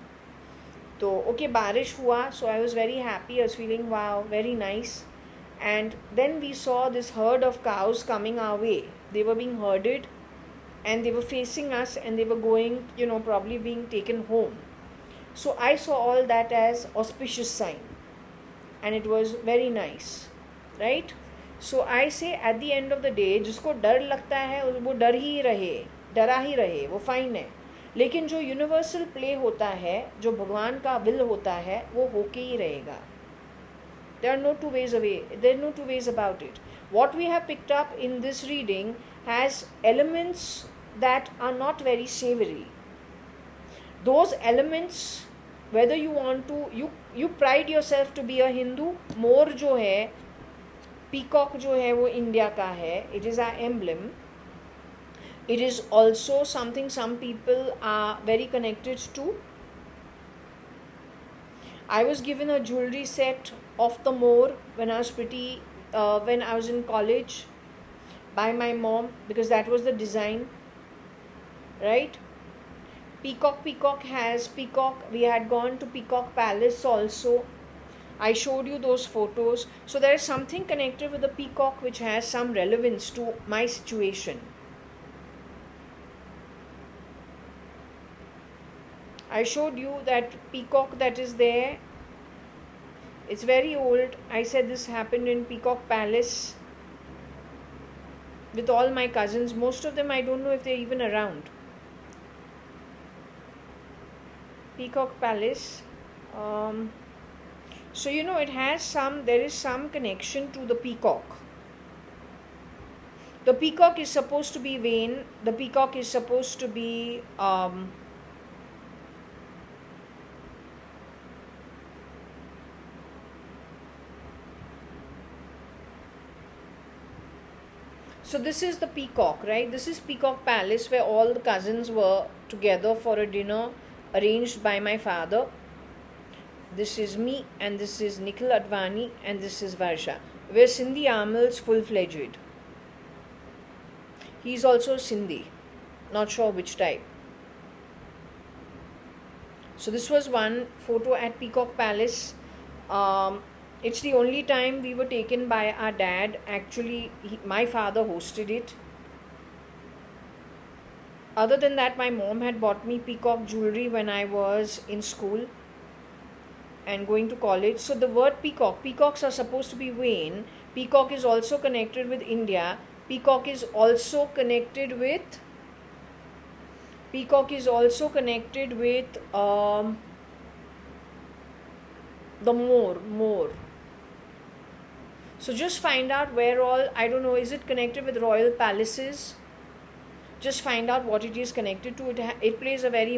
तो ओके बारिश हुआ. So I was very happy. I was feeling wow, very nice. And then we saw this herd of cows coming our way. They were being herded and they were facing us and they were going, probably being taken home. So I saw all that as auspicious sign and it was very nice, right? So I say at the end of the day, जिसको डर लगता है वो डरा ही रहे, वो fine है. लेकिन जो यूनिवर्सल प्ले होता है, जो भगवान का विल होता है, वो होके ही रहेगा. There are no two ways about it. What we have picked up in this reading has elements that are not very savory. Those elements, whether you want to, you pride yourself to be a Hindu. मोर जो है, peacock जो है, वो India का है. It is our emblem. It is also something some people are very connected to. I was given a jewelry set of the more when I was in college by my mom, because that was the design, right? Peacock has peacock. We had gone to Peacock Palace also. I showed you those photos. So there is something connected with the peacock which has some relevance to my situation. I showed you that peacock that is there. It's very old. I said this happened in Peacock Palace with all my cousins. Most of them I don't know if they're even around. Peacock Palace. So there is some connection to the peacock. The peacock is supposed to be vain. The peacock is supposed to be so this is the peacock, right? This is Peacock Palace, where all the cousins were together for a dinner arranged by my father. This is me and this is JAYA.ADVANI and this is Varsha. We're Sindhi Amals full-fledged. He's also Sindhi, not sure which type. So this was one photo at Peacock Palace. It's the only time we were taken by our dad. Actually, my father hosted it. Other than that, my mom had bought me peacock jewelry when I was in school and going to college. So the word peacocks are supposed to be vain. Peacock is also connected with India. Peacock is also connected with the more. So just find out where all, I don't know, is it connected with royal palaces? Just find out what it is connected to. It plays a very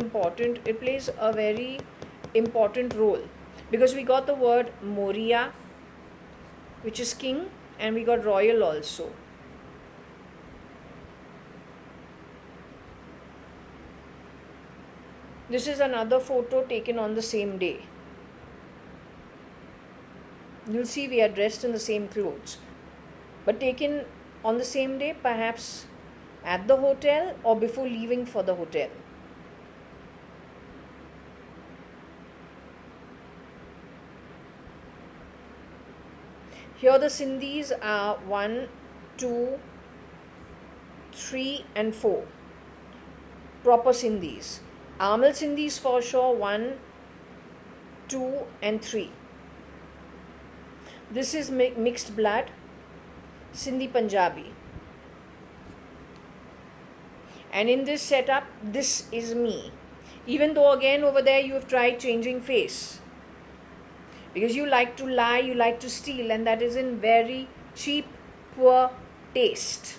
important role, because we got the word Moria, which is king, and we got royal also. This is another photo taken on the same day. You'll see we are dressed in the same clothes, but taken on the same day, perhaps at the hotel or before leaving for the hotel. Here the Sindhis are 1, 2, 3 and 4. Proper Sindhis. Amal Sindhis for sure 1, 2 and 3. This is mixed blood, Sindhi Punjabi. And in this setup, this is me. Even though again over there you have tried changing face. Because you like to lie, you like to steal, and that is in very cheap, poor taste.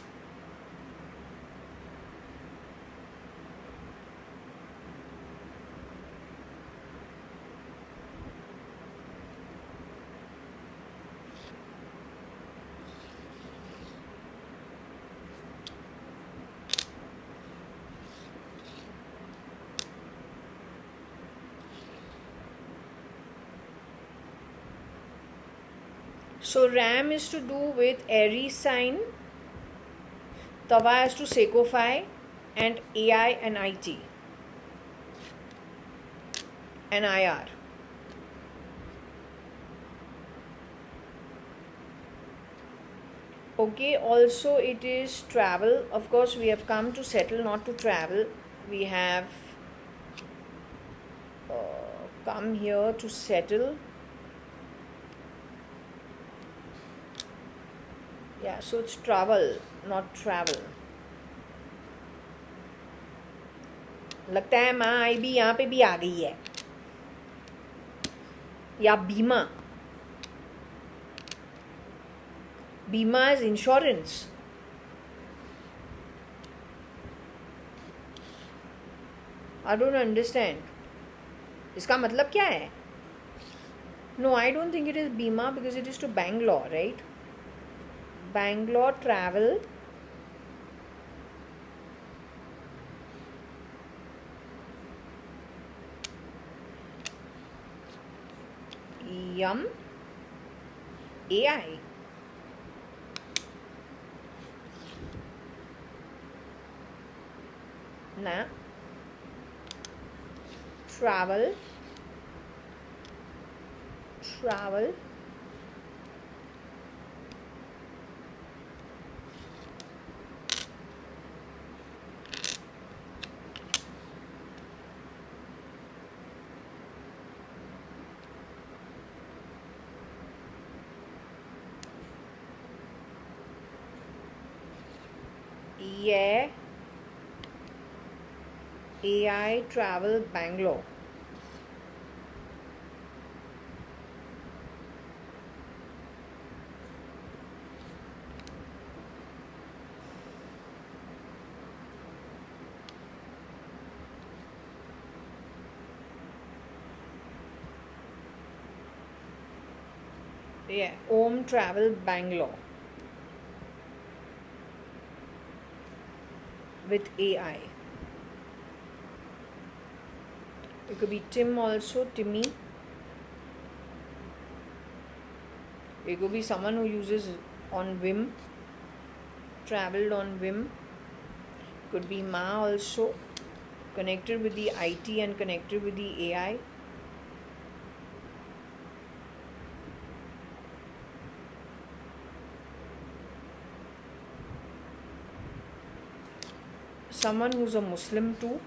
So Ram is to do with Aries sign, Tava is to Sekofy, and AI and IT and IR. Okay, also it is travel. Of course, we have come to settle, not to travel. We have come here to settle. Yeah, so it's travel, not travel. लगता है माँ आई भी यहाँ पे भी आ गई है, या बीमा. बीमा is insurance. I don't understand. इसका मतलब क्या है? No, I don't think it is बीमा because it is to Bangalore, right? Bangalore travel. Yum. AI. Na. Travel. Travel. Yeah. AI travel Bangalore. Yeah, Om travel Bangalore with AI. It could be Tim also, Timmy. It could be someone who uses on Vim, traveled on Vim. Could be Ma also, connected with the IT and connected with the AI. Someone who's a Muslim too.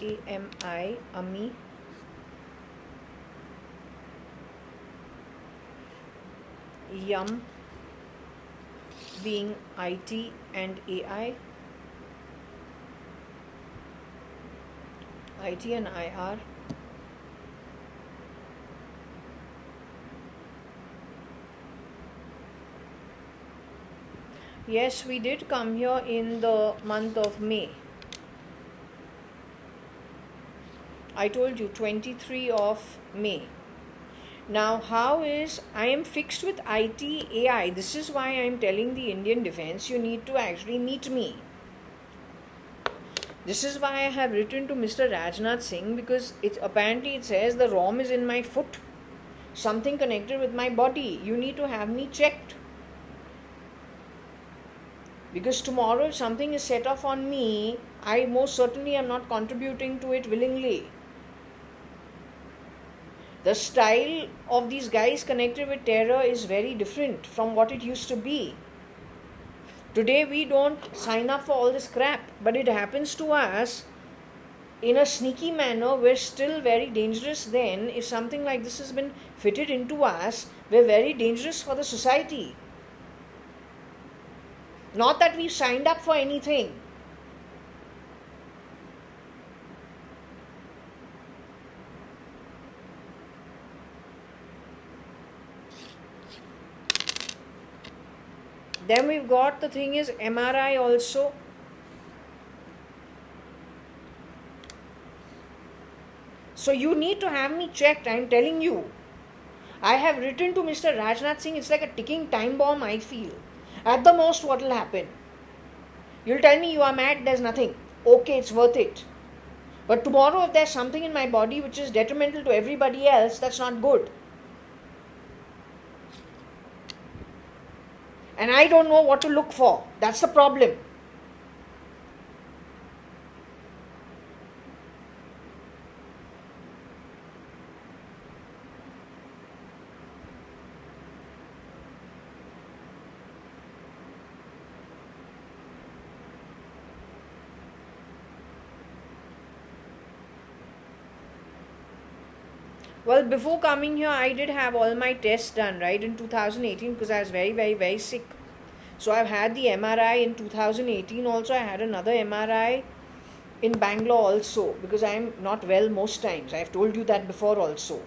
AMI, Ami. Yum being IT and AI. IT and IR. Yes, we did come here in the month of May. I told you 23 of May. Now how is, I am fixed with IT, AI. This is why I am telling the Indian Defence you need to actually meet me. This is why I have written to Mr. Rajnath Singh, because apparently it says the ROM is in my foot. Something connected with my body. You need to have me checked. Because tomorrow if something is set off on me, I most certainly am not contributing to it willingly. The style of these guys connected with terror is very different from what it used to be. Today we don't sign up for all this crap, but it happens to us in a sneaky manner. We're still very dangerous then. If something like this has been fitted into us, we're very dangerous for the society. Not that we've signed up for anything. Then we've got the thing is MRI also. So you need to have me checked, I'm telling you. I have written to Mr. Rajnath Singh, it's like a ticking time bomb, I feel. At the most, what will happen? You'll tell me you are mad, there's nothing. Okay, it's worth it. But tomorrow, if there's something in my body which is detrimental to everybody else, that's not good. And I don't know what to look for. That's the problem. Well, before coming here, I did have all my tests done, right, in 2018 because I was very, very, very sick. So I've had the MRI in 2018 also. I had another MRI in Bangalore also because I'm not well most times. I've told you that before also.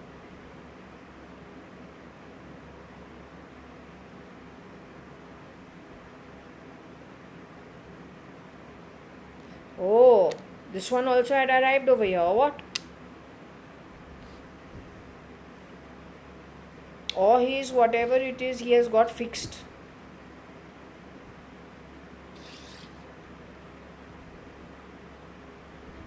Oh, this one also had arrived over here, or what? Or his, whatever it is, he has got fixed.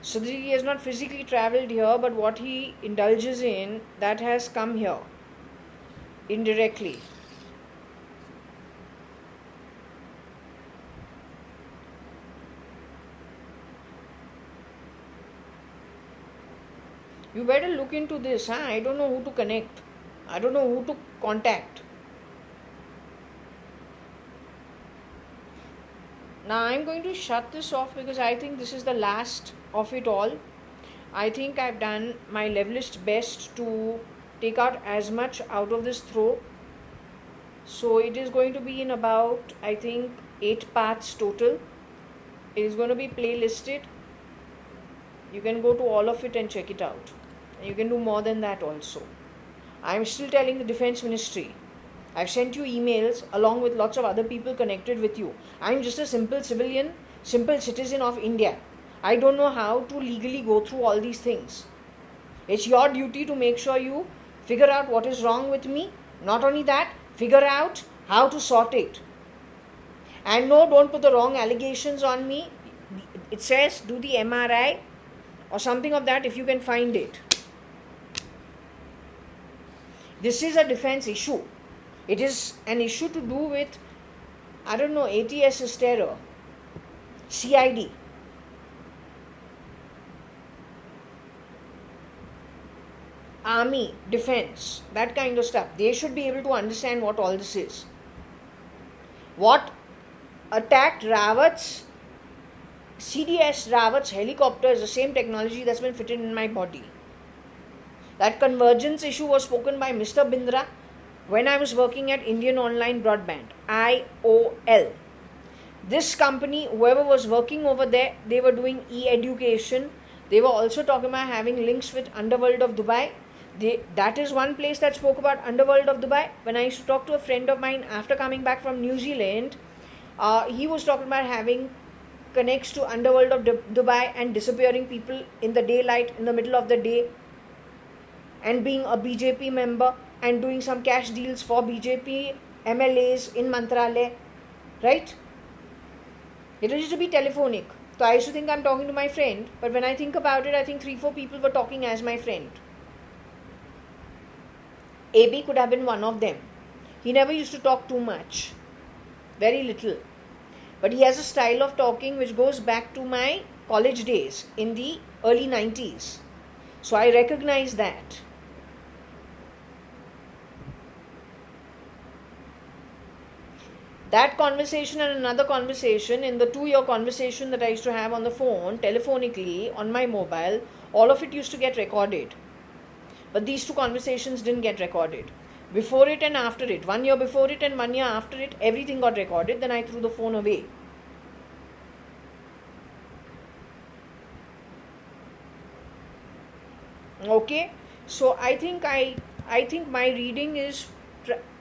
So he has not physically travelled here, but what he indulges in, that has come here, indirectly. You better look into this, huh? I don't know who to connect. I don't know who to contact. Now I'm going to shut this off because I think this is the last of it all. I think I've done my levelist best to take out as much out of this throw. So it is going to be in about, I think, 8 parts total. It is going to be playlisted. You can go to all of it and check it out. And you can do more than that also. I'm still telling the Defense Ministry. I've sent you emails along with lots of other people connected with you. I'm just a simple civilian, simple citizen of India. I don't know how to legally go through all these things. It's your duty to make sure you figure out what is wrong with me. Not only that, figure out how to sort it. And no, don't put the wrong allegations on me. It says do the MRI or something of that if you can find it. This is a defense issue. It is an issue to do with, I don't know, ATS terror, CID. Army, defense, that kind of stuff. They should be able to understand what all this is. What attacked Rawat's, CDS Rawat's helicopter is the same technology that's been fitted in my body. That convergence issue was spoken by Mr. Bindra when I was working at Indian Online Broadband, IOL. This company, whoever was working over there, they were doing e-education. They were also talking about having links with Underworld of Dubai. That is one place that spoke about Underworld of Dubai. When I used to talk to a friend of mine after coming back from New Zealand, he was talking about having connects to Underworld of Dubai and disappearing people in the daylight, in the middle of the day, and being a BJP member and doing some cash deals for BJP MLAs in Mantralaya, right? It used to be telephonic. So I used to think I'm talking to my friend, but when I think about it, I think 3-4 people were talking as my friend. AB could have been one of them. He never used to talk too much, very little. But he has a style of talking which goes back to my college days in the early 90s. So I recognize that. That conversation and another conversation, in the 2-year conversation that I used to have on the phone, telephonically, on my mobile, all of it used to get recorded. But these 2 conversations didn't get recorded. Before it and after it, 1 year before it and 1 year after it, everything got recorded. Then I threw the phone away. Okay, so I think my reading is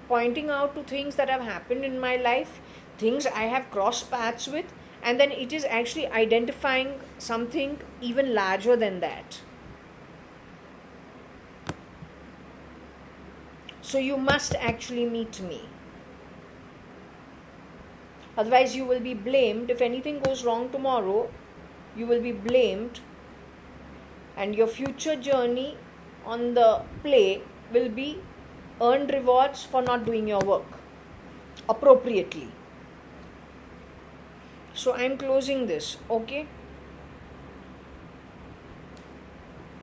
pointing out to things that have happened in my life, things I have crossed paths with, and then it is actually identifying something even larger than that. So you must actually meet me. Otherwise you will be blamed. If anything goes wrong tomorrow, you will be blamed, and your future journey on the play will be earned rewards for not doing your work appropriately. So I am closing this, okay?